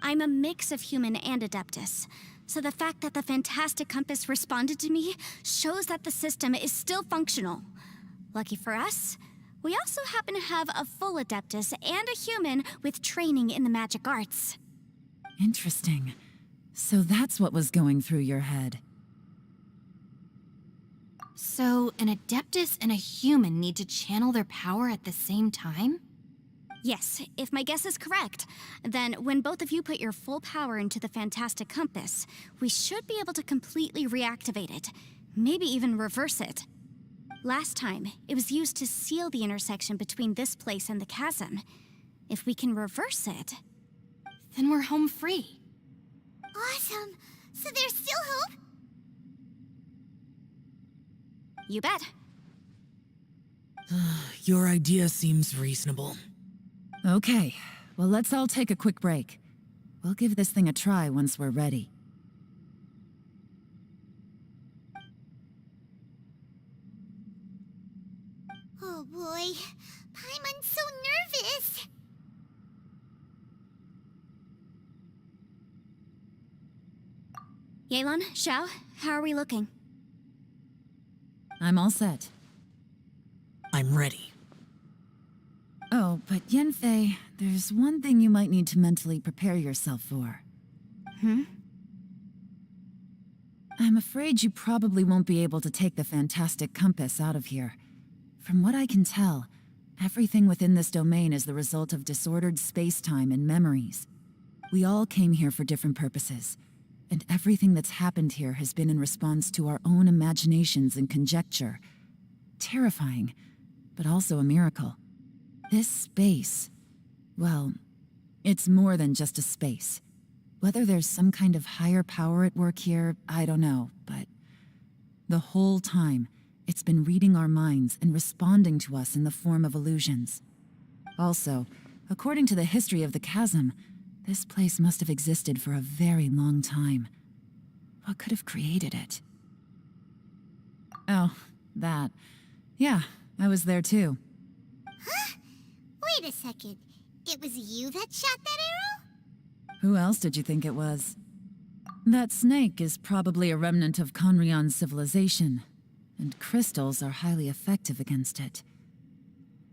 I'm a mix of human and adeptus, so the fact that the fantastic compass responded to me shows that the system is still functional. Lucky for us, we also happen to have a full adeptus and a human with training in the magic arts. Interesting. So that's what was going through your head. So, an adeptus and a human need to channel their power at the same time? Yes, if my guess is correct, then when both of you put your full power into the fantastic compass, we should be able to completely reactivate it, maybe even reverse it. Last time, it was used to seal the intersection between this place and the chasm. If we can reverse it, then we're home free. Awesome! So there's still hope? You bet. Your idea seems reasonable. Okay, well, let's all take a quick break. We'll give this thing a try once we're ready. Oh boy, Paimon's so nervous. Yelan, Xiao, how are we looking? I'm all set. I'm ready. Oh, but Yanfei, there's one thing you might need to mentally prepare yourself for. I'm afraid you probably won't be able to take the fantastic compass out of here. From what I can tell, everything within this domain is the result of disordered space-time and memories. We all came here for different purposes, and everything that's happened here has been in response to our own imaginations and conjecture. Terrifying, but also a miracle. This space, well, it's more than just a space. Whether there's some kind of higher power at work here, I don't know, but the whole time, it's been reading our minds and responding to us in the form of illusions. Also, according to the history of the chasm, this place must have existed for a very long time. What could have created it? Oh, that. Yeah, I was there too. Huh? Wait a second. It was you that shot that arrow? Who else did you think it was? That snake is probably a remnant of Conrion's civilization, and crystals are highly effective against it.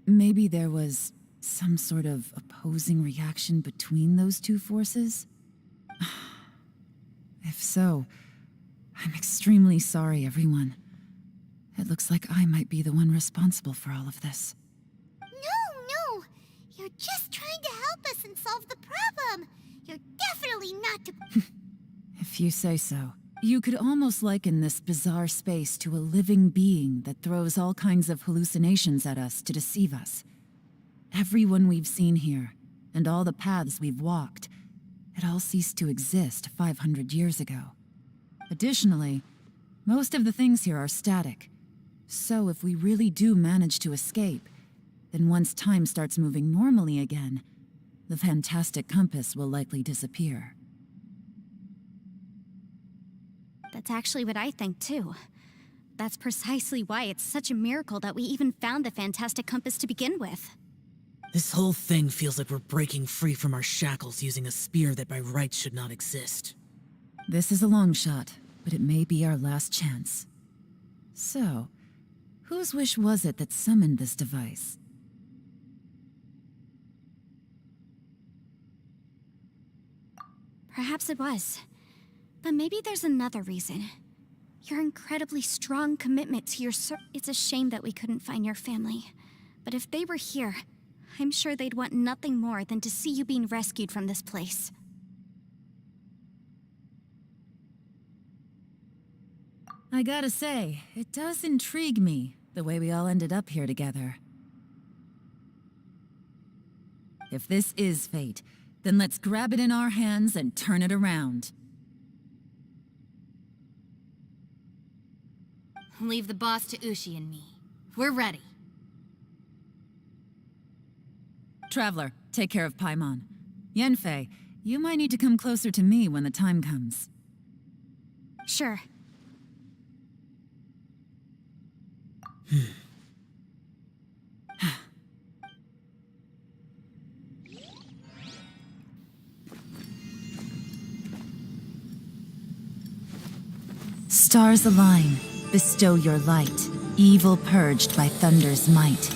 Maybe there was some sort of opposing reaction between those two forces? If so, I'm extremely sorry, everyone. It looks like I might be the one responsible for all of this. No. You're just trying to help us and solve the problem. You're definitely not to... If you say so. You could almost liken this bizarre space to a living being that throws all kinds of hallucinations at us to deceive us. Everyone we've seen here, and all the paths we've walked, it all ceased to exist 500 years ago. Additionally, most of the things here are static. So if we really do manage to escape, then once time starts moving normally again, the fantastic compass will likely disappear. That's actually what I think, too. That's precisely why it's such a miracle that we even found the fantastic compass to begin with. This whole thing feels like we're breaking free from our shackles using a spear that by rights should not exist. This is a long shot, but it may be our last chance. So, whose wish was it that summoned this device? Perhaps it was. But maybe there's another reason. Your incredibly strong commitment to your It's a shame that we couldn't find your family. But if they were here, I'm sure they'd want nothing more than to see you being rescued from this place. I gotta say, it does intrigue me, the way we all ended up here together. If this is fate, then let's grab it in our hands and turn it around. Leave the boss to Ushi and me. We're ready. Traveler, take care of Paimon. Yanfei, you might need to come closer to me when the time comes. Sure. Stars align, bestow your light, evil purged by thunder's might.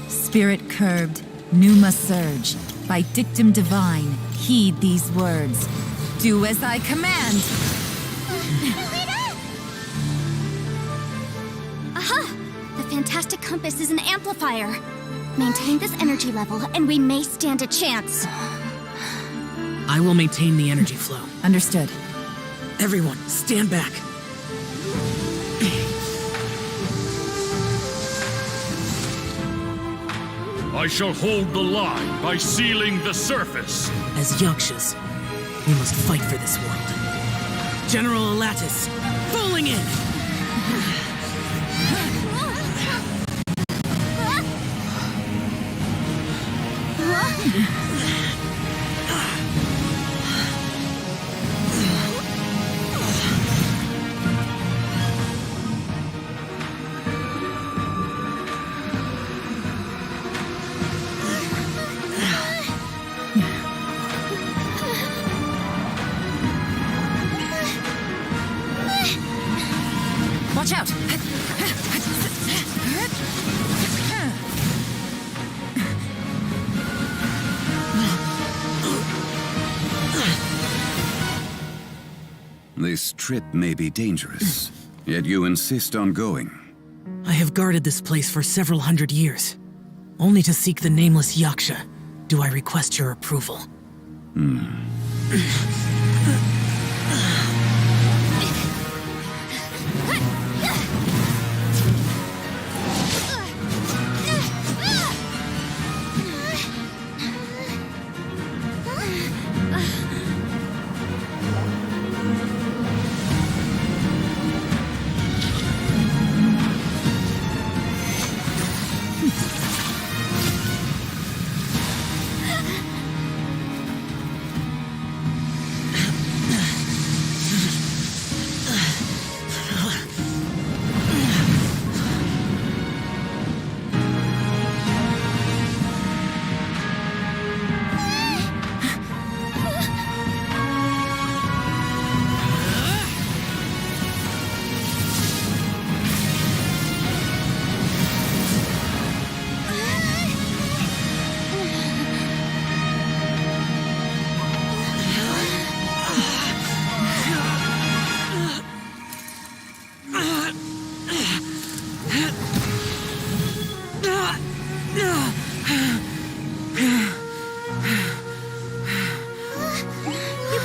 Spirit curbed, pneuma surge, by dictum divine, heed these words. Do as I command! Aha! The fantastic compass is an amplifier. Maintain this energy level, and we may stand a chance. I will maintain the energy flow. Understood. Everyone, stand back. I shall hold the line by sealing the surface. As Yakshas, we must fight for this world. General Alatus, falling in! Watch out! This trip may be dangerous, yet you insist on going. I have guarded this place for several hundred years. Only to seek the nameless Yaksha, do I request your approval. You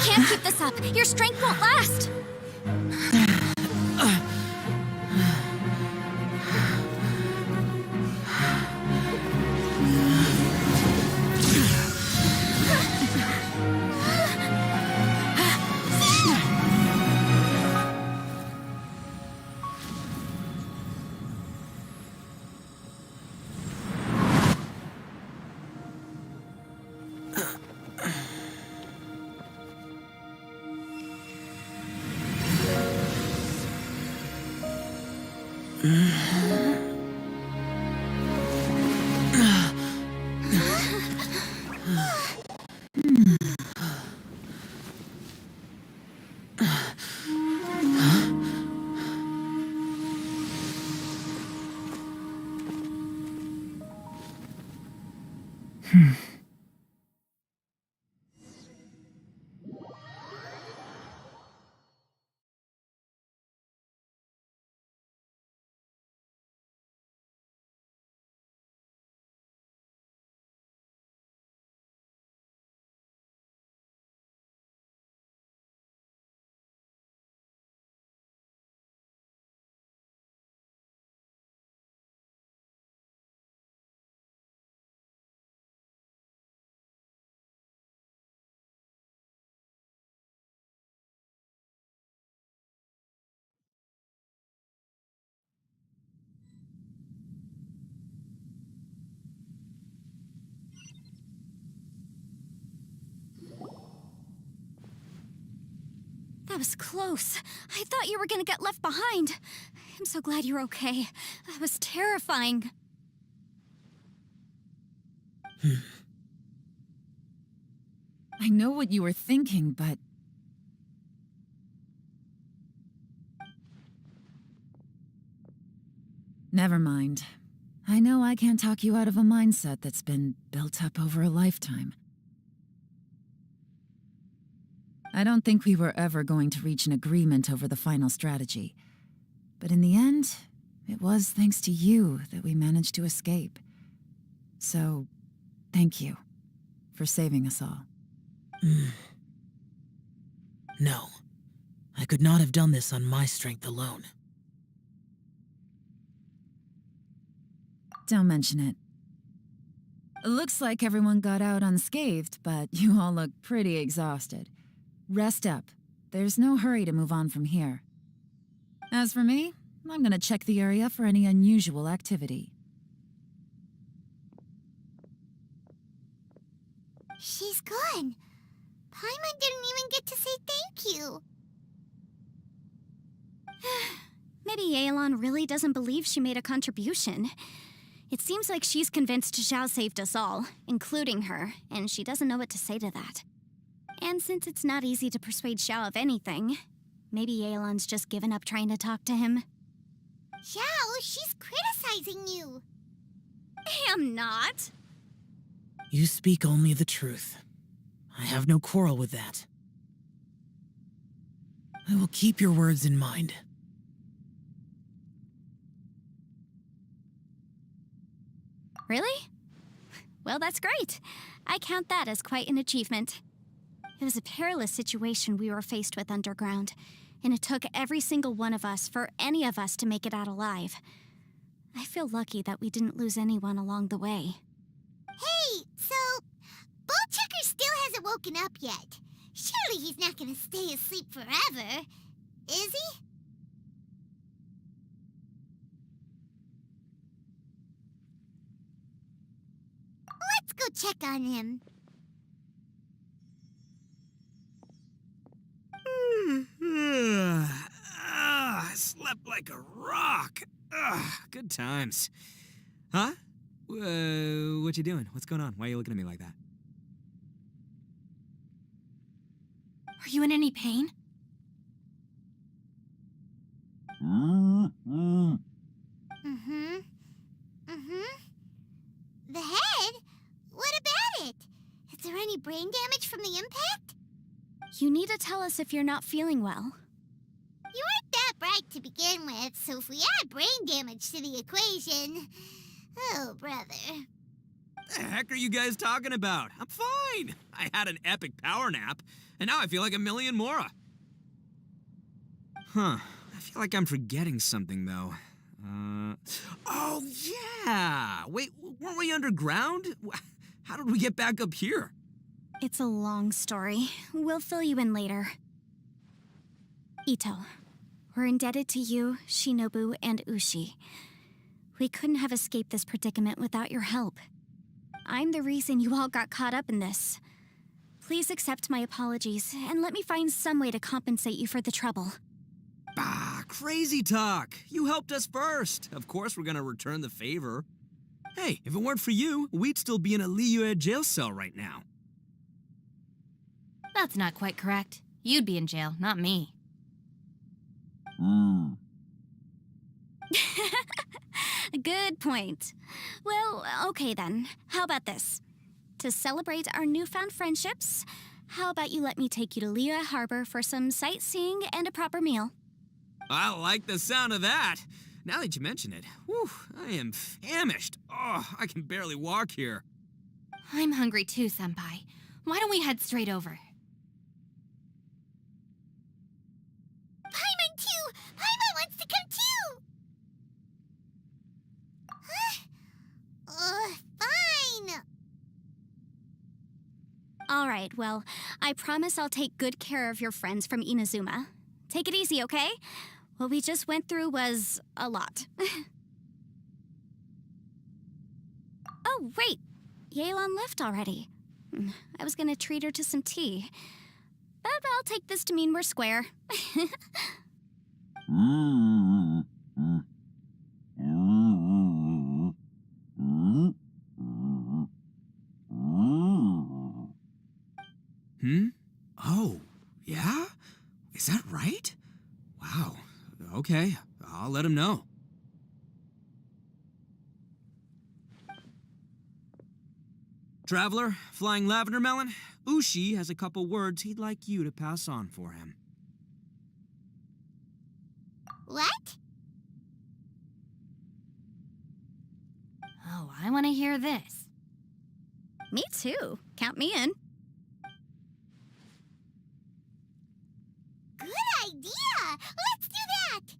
can't keep this up. Your strength won't last. That was close. I thought you were gonna get left behind. I'm so glad you're okay. That was terrifying. I know what you were thinking, but... Never mind. I know I can't talk you out of a mindset that's been built up over a lifetime. I don't think we were ever going to reach an agreement over the final strategy. But in the end, it was thanks to you that we managed to escape. So, thank you for saving us all. No. I could not have done this on my strength alone. Don't mention it. Looks like everyone got out unscathed, but you all look pretty exhausted. Rest up. There's no hurry to move on from here. As for me, I'm gonna check the area for any unusual activity. She's gone. Paimon didn't even get to say thank you. Maybe Yelan really doesn't believe she made a contribution. It seems like she's convinced Zhao saved us all, including her, and she doesn't know what to say to that. And since it's not easy to persuade Zhao of anything, maybe Yelan's just given up trying to talk to him. Zhao, she's criticizing you. I am not. You speak only the truth. I have no quarrel with that. I will keep your words in mind. Really? Well, that's great. I count that as quite an achievement. It was a perilous situation we were faced with underground, and it took every single one of us for any of us to make it out alive. I feel lucky that we didn't lose anyone along the way. Hey, so Bullchecker still hasn't woken up yet. Surely he's not gonna stay asleep forever, is he? Let's go check on him. I slept like a rock. Good times. Huh? What you doing? What's going on? Why are you looking at me like that? Are you in any pain? Mm-hmm. The head? What about it? Is there any brain damage from the impact? You need to tell us if you're not feeling well. You weren't that bright to begin with, so if we add brain damage to the equation... Oh, brother. The heck are you guys talking about? I'm fine. I had an epic power nap, and now I feel like a million more. Huh. I feel like I'm forgetting something, though. Oh, yeah! Wait, weren't we underground? How did we get back up here? It's a long story. We'll fill you in later. Ito, we're indebted to you, Shinobu, and Ushi. We couldn't have escaped this predicament without your help. I'm the reason you all got caught up in this. Please accept my apologies, and let me find some way to compensate you for the trouble. Bah, crazy talk. You helped us first. Of course we're gonna return the favor. Hey, if it weren't for you, we'd still be in a Liyue jail cell right now. That's not quite correct. You'd be in jail, not me. Good point. Well, okay then. How about this? To celebrate our newfound friendships, how about you let me take you to Liyue Harbor for some sightseeing and a proper meal? I like the sound of that. Now that you mention it, whew, I am famished. Oh, I can barely walk here. I'm hungry too, Senpai. Why don't we head straight over? Paimon too! Paimon wants to come too! Huh? Fine! All right, well, I promise I'll take good care of your friends from Inazuma. Take it easy, okay? What we just went through was a lot. Oh, wait! Yelan left already. I was gonna treat her to some tea. But I'll take this to mean we're square. Oh, yeah? Is that right? Wow. Okay, I'll let him know. Traveler, Flying Lavender Melon, Ushi has a couple words he'd like you to pass on for him. What? Oh, I want to hear this. Me too. Count me in. Good idea! Let's do that!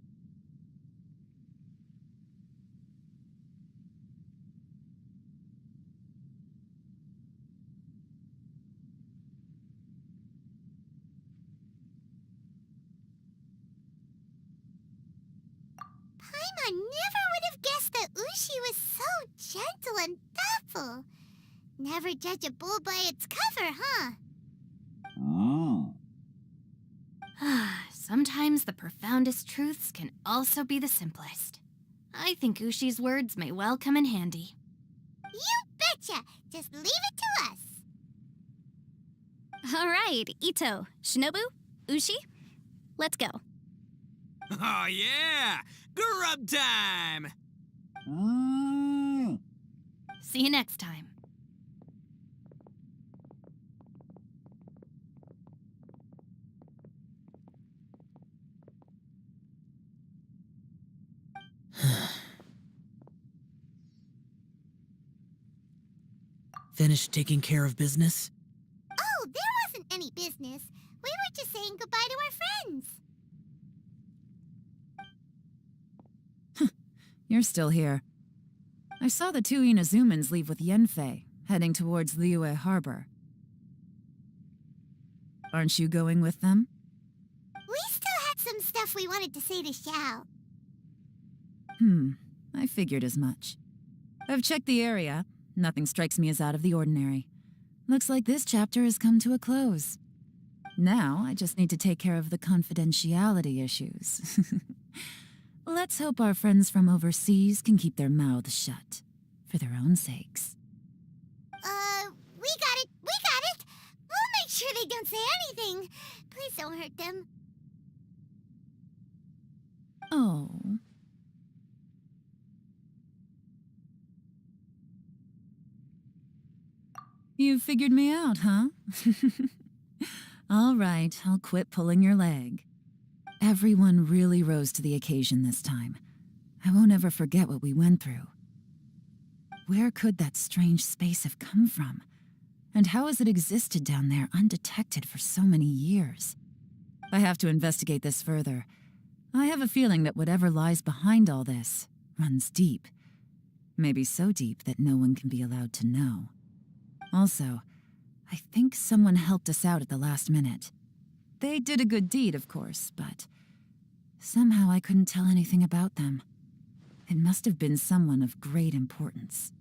Paimon never would have guessed that Ushi was so gentle and thoughtful. Never judge a bull by its cover, huh? Sometimes the profoundest truths can also be the simplest. I think Ushi's words may well come in handy. You betcha! Just leave it to us. All right, Ito, Shinobu, Ushi, let's go. Oh, yeah! Grub time! See you next time. Finished taking care of business? Oh, there wasn't any business. We were just saying goodbye to our friends. You're still here. I saw the two Inazumans leave with Yenfei, heading towards Liyue Harbor. Aren't you going with them? We still had some stuff we wanted to say to Xiao. I figured as much. I've checked the area. Nothing strikes me as out of the ordinary. Looks like this chapter has come to a close. Now, I just need to take care of the confidentiality issues. Let's hope our friends from overseas can keep their mouths shut. For their own sakes. We got it! We got it! We'll make sure they don't say anything. Please don't hurt them. Oh. You figured me out, huh? All right, I'll quit pulling your leg. Everyone really rose to the occasion this time. I won't ever forget what we went through. Where could that strange space have come from? And how has it existed down there undetected for so many years? I have to investigate this further. I have a feeling that whatever lies behind all this runs deep. Maybe so deep that no one can be allowed to know. Also, I think someone helped us out at the last minute. They did a good deed, of course, but somehow I couldn't tell anything about them. It must have been someone of great importance.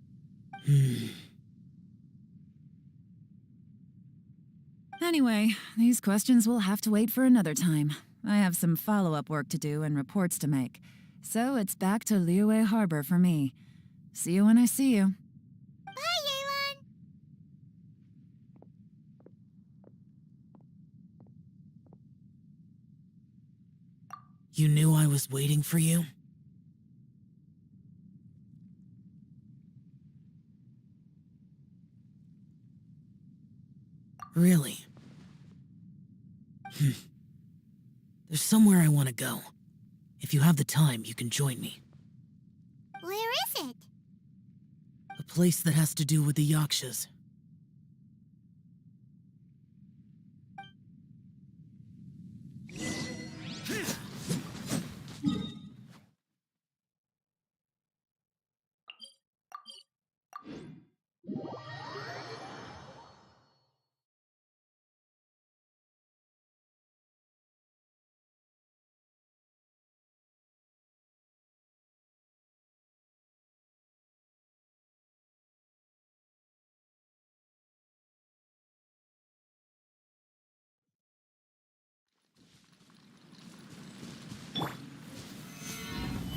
Anyway, these questions will have to wait for another time. I have some follow-up work to do and reports to make. So it's back to Liyue Harbor for me. See you when I see you. Bye, Yelan! You knew I was waiting for you? Really? There's somewhere I want to go. If you have the time, you can join me. Where is it? A place that has to do with the Yakshas.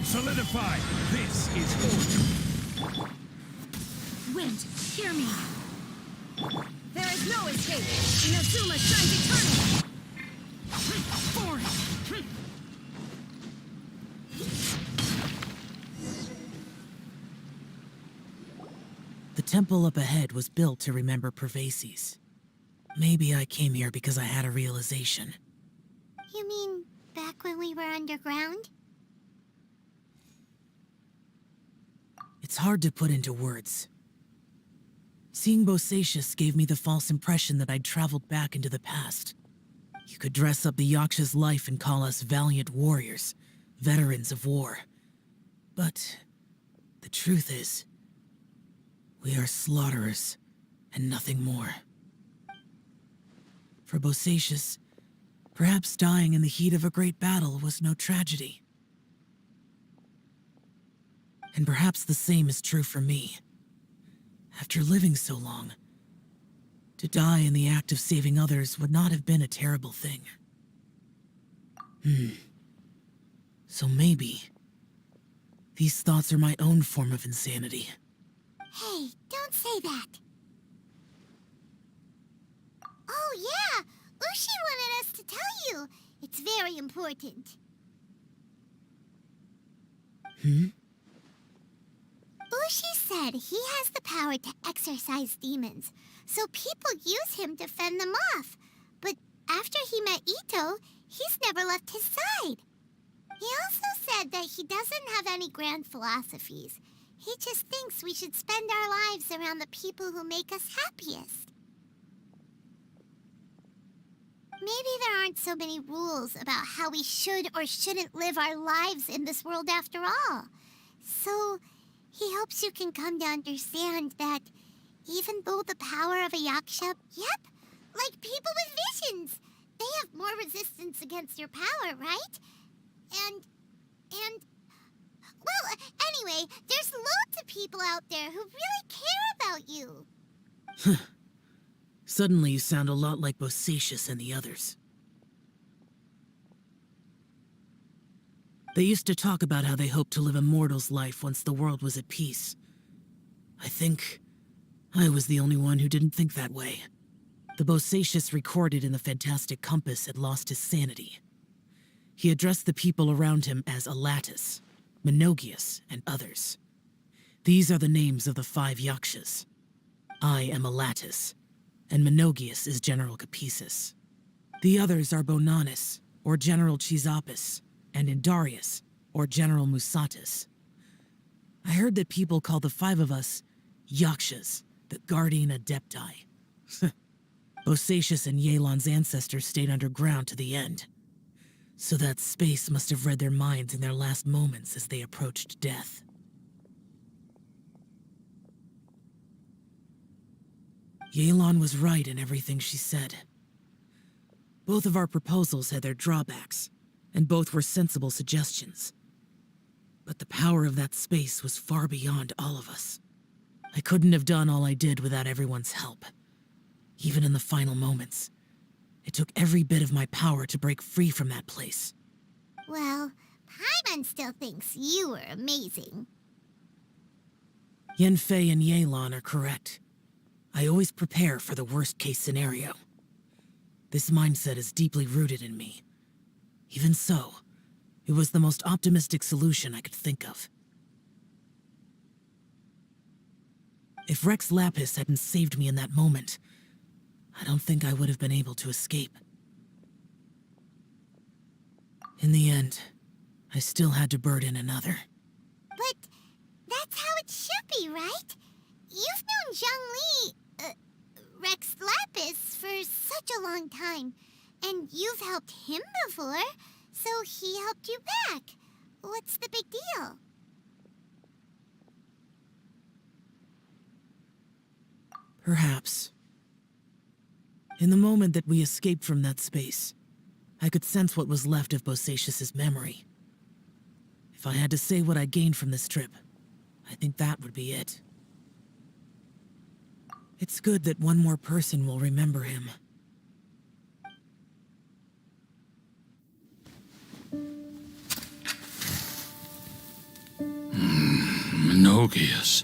Solidify! This is order! Wind, hear me! There is no escape! Inazuma shines eternal! Forward! The temple up ahead was built to remember Pervases. Maybe I came here because I had a realization. You mean back when we were underground? It's hard to put into words. Seeing Bosacius gave me the false impression that I'd traveled back into the past. You could dress up the Yaksha's life and call us valiant warriors, veterans of war. But the truth is, we are slaughterers and nothing more. For Bosacius, perhaps dying in the heat of a great battle was no tragedy. And perhaps the same is true for me. After living so long, to die in the act of saving others would not have been a terrible thing. So maybe these thoughts are my own form of insanity. Hey, don't say that. Oh yeah, Ushi wanted us to tell you. It's very important. Ushi said he has the power to exorcise demons, so people use him to fend them off. But after he met Ito, he's never left his side. He also said said that he doesn't have any grand philosophies. He just thinks we should spend our lives around the people who make us happiest. Maybe there aren't so many rules about how we should or shouldn't live our lives in this world after all. So, he hopes you can come to understand that even though the power of a yaksha, yep, like people with visions, they have more resistance against your power, right? And, well, anyway, there's loads of people out there who really care about you. Suddenly you sound a lot like Bosacius and the others. They used to talk about how they hoped to live a mortal's life once the world was at peace. I think I was the only one who didn't think that way. The Bosacius recorded in the Fantastic Compass had lost his sanity. He addressed the people around him as Alatus, Menogius, and others. These are the names of the 5 yakshas. I am Alatus, and Menogius is General Capisis. The others are Bonanis, or General Chisapis, and Indarius, or General Musatus. I heard that people call the 5 of us Yakshas, the Guardian Adepti. Bosacius and Yelan's ancestors stayed underground to the end. So that space must have read their minds in their last moments as they approached death. Yelan was right in everything she said. Both of our proposals had their drawbacks, and both were sensible suggestions. But the power of that space was far beyond all of us. I couldn't have done all I did without everyone's help. Even in the final moments, it took every bit of my power to break free from that place. Well, Paimon still thinks you were amazing. Yanfei and Yelan are correct. I always prepare for the worst-case scenario. This mindset is deeply rooted in me. Even so, it was the most optimistic solution I could think of. If Rex Lapis hadn't saved me in that moment, I don't think I would have been able to escape. In the end, I still had to burden another. But that's how it should be, right? You've known Zhang Li, Rex Lapis, for such a long time. And you've helped him before, so he helped you back. What's the big deal? Perhaps. In the moment that we escaped from that space, I could sense what was left of Bosacius's memory. If I had to say what I gained from this trip, I think that would be it. It's good that one more person will remember him. Menogius,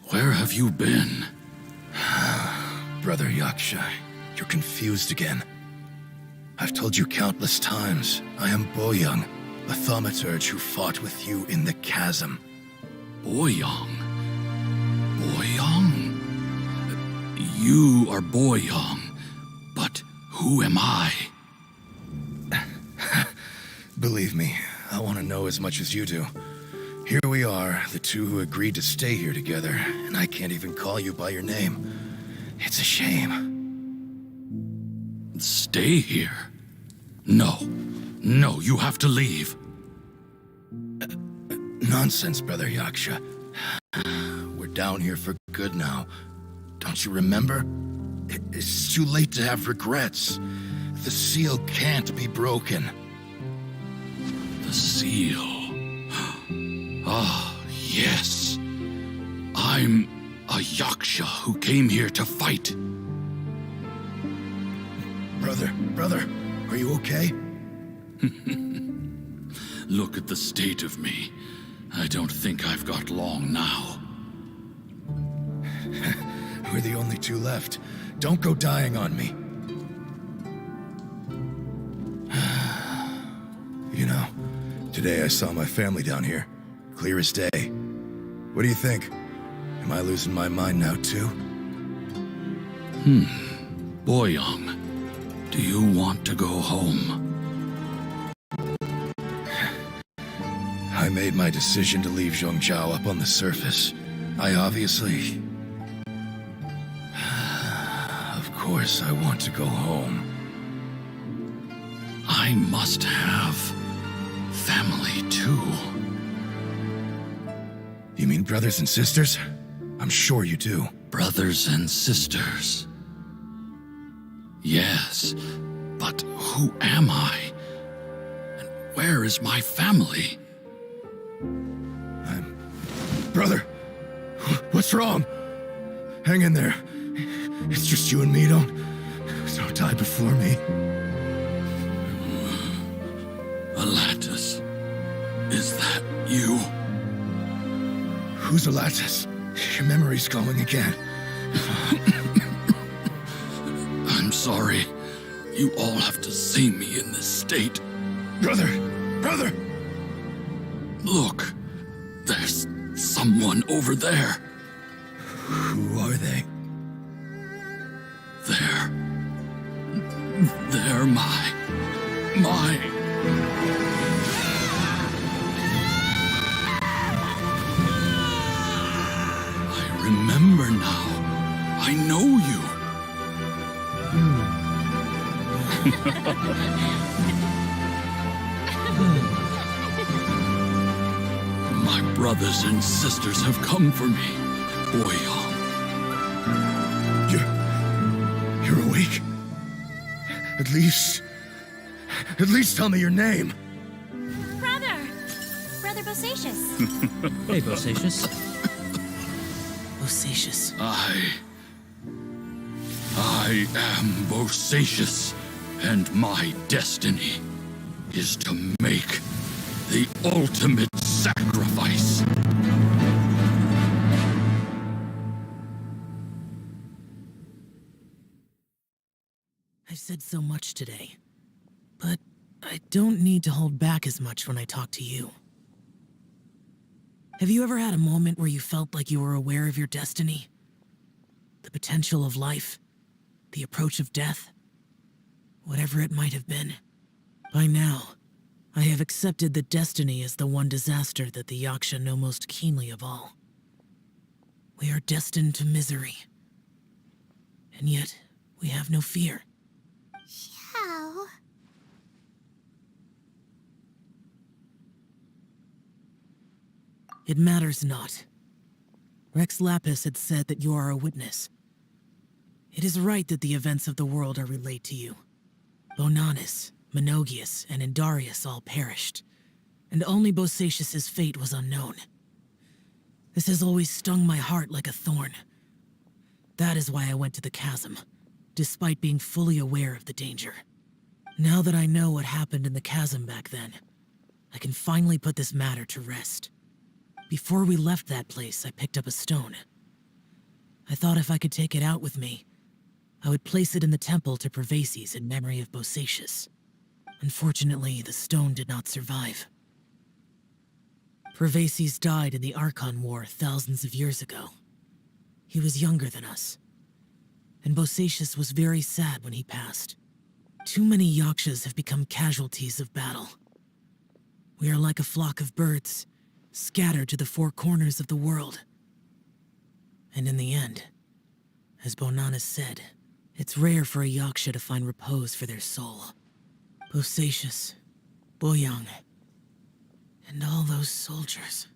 where have you been? Brother Yaksha, you're confused again. I've told you countless times, I am Boyoung, a thaumaturge who fought with you in the chasm. Boyoung? Boyoung? You are Boyoung, but who am I? Believe me, I want to know as much as you do. Here we are, the two who agreed to stay here together, and I can't even call you by your name. It's a shame. Stay here? No. No, you have to leave. Nonsense, Brother Yaksha. We're down here for good now. Don't you remember? It's too late to have regrets. The seal can't be broken. The seal. Ah, yes. I'm a Yaksha who came here to fight. Brother, are you okay? Look at the state of me. I don't think I've got long now. We're the only two left. Don't go dying on me. You know, today I saw my family down here. Clear as day. What do you think? Am I losing my mind now, too? Boyoung, do you want to go home? I made my decision to leave Zhongzhao up on the surface. I obviously... Of course I want to go home. I must have family too. You mean brothers and sisters? I'm sure you do. Brothers and sisters. Yes, but who am I? And where is my family? Brother, what's wrong? Hang in there. It's just you and me. Don't die before me. Alatus, is that you? Who's Alatus? Your memory's going again. I'm sorry. You all have to see me in this state. Brother! Look, there's someone over there. Who are they? They're my... I remember now. I know you. My brothers and sisters have come for me, Boyong. You're awake? At least tell me your name. Brother Bosacius. Hey, Bosacius. Bosacius. I am Bosacius, and my destiny is to make the ultimate sacrifice. I've said so much today, but I don't need to hold back as much when I talk to you. Have you ever had a moment where you felt like you were aware of your destiny? The potential of life? The approach of death? Whatever it might have been. By now, I have accepted that destiny is the one disaster that the Yaksha know most keenly of all. We are destined to misery. And yet, we have no fear. How? It matters not. Rex Lapis had said that you are a witness. It is right that the events of the world are relayed to you. Bonanis, Menogius, and Indarius all perished, and only Bosacius's fate was unknown. This has always stung my heart like a thorn. That is why I went to the chasm, despite being fully aware of the danger. Now that I know what happened in the chasm back then, I can finally put this matter to rest. Before we left that place, I picked up a stone. I thought if I could take it out with me, I would place it in the temple to Pervases in memory of Bosacius. Unfortunately, the stone did not survive. Pervases died in the Archon War thousands of years ago. He was younger than us, and Bosacius was very sad when he passed. Too many Yakshas have become casualties of battle. We are like a flock of birds, scattered to the four corners of the world. And in the end, as Bonanis said, it's rare for a Yaksha to find repose for their soul. Bosacius, Boyang, and all those soldiers.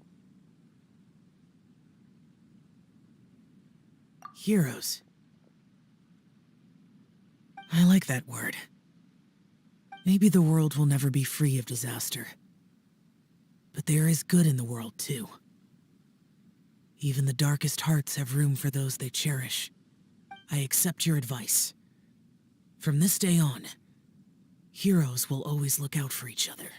Heroes. I like that word. Maybe the world will never be free of disaster. But there is good in the world, too. Even the darkest hearts have room for those they cherish. I accept your advice. From this day on, heroes will always look out for each other.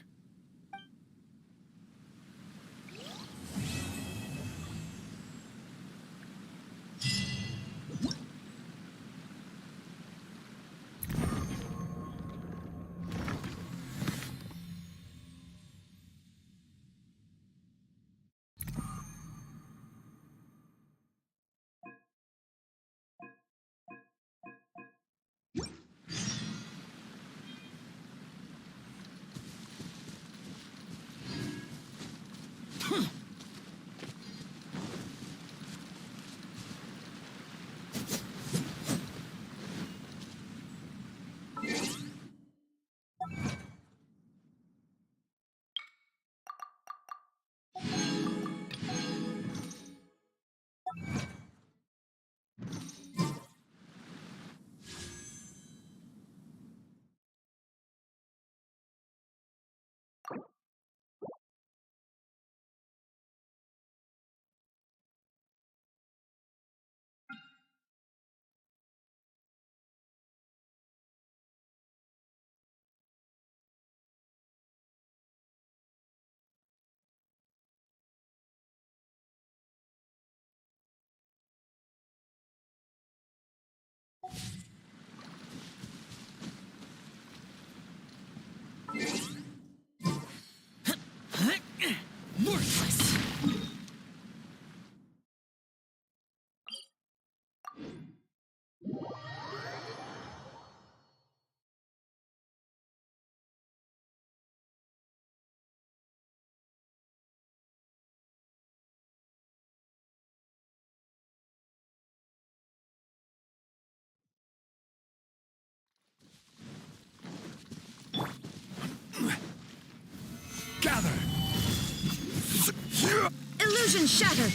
Illusion shattered!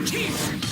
Here!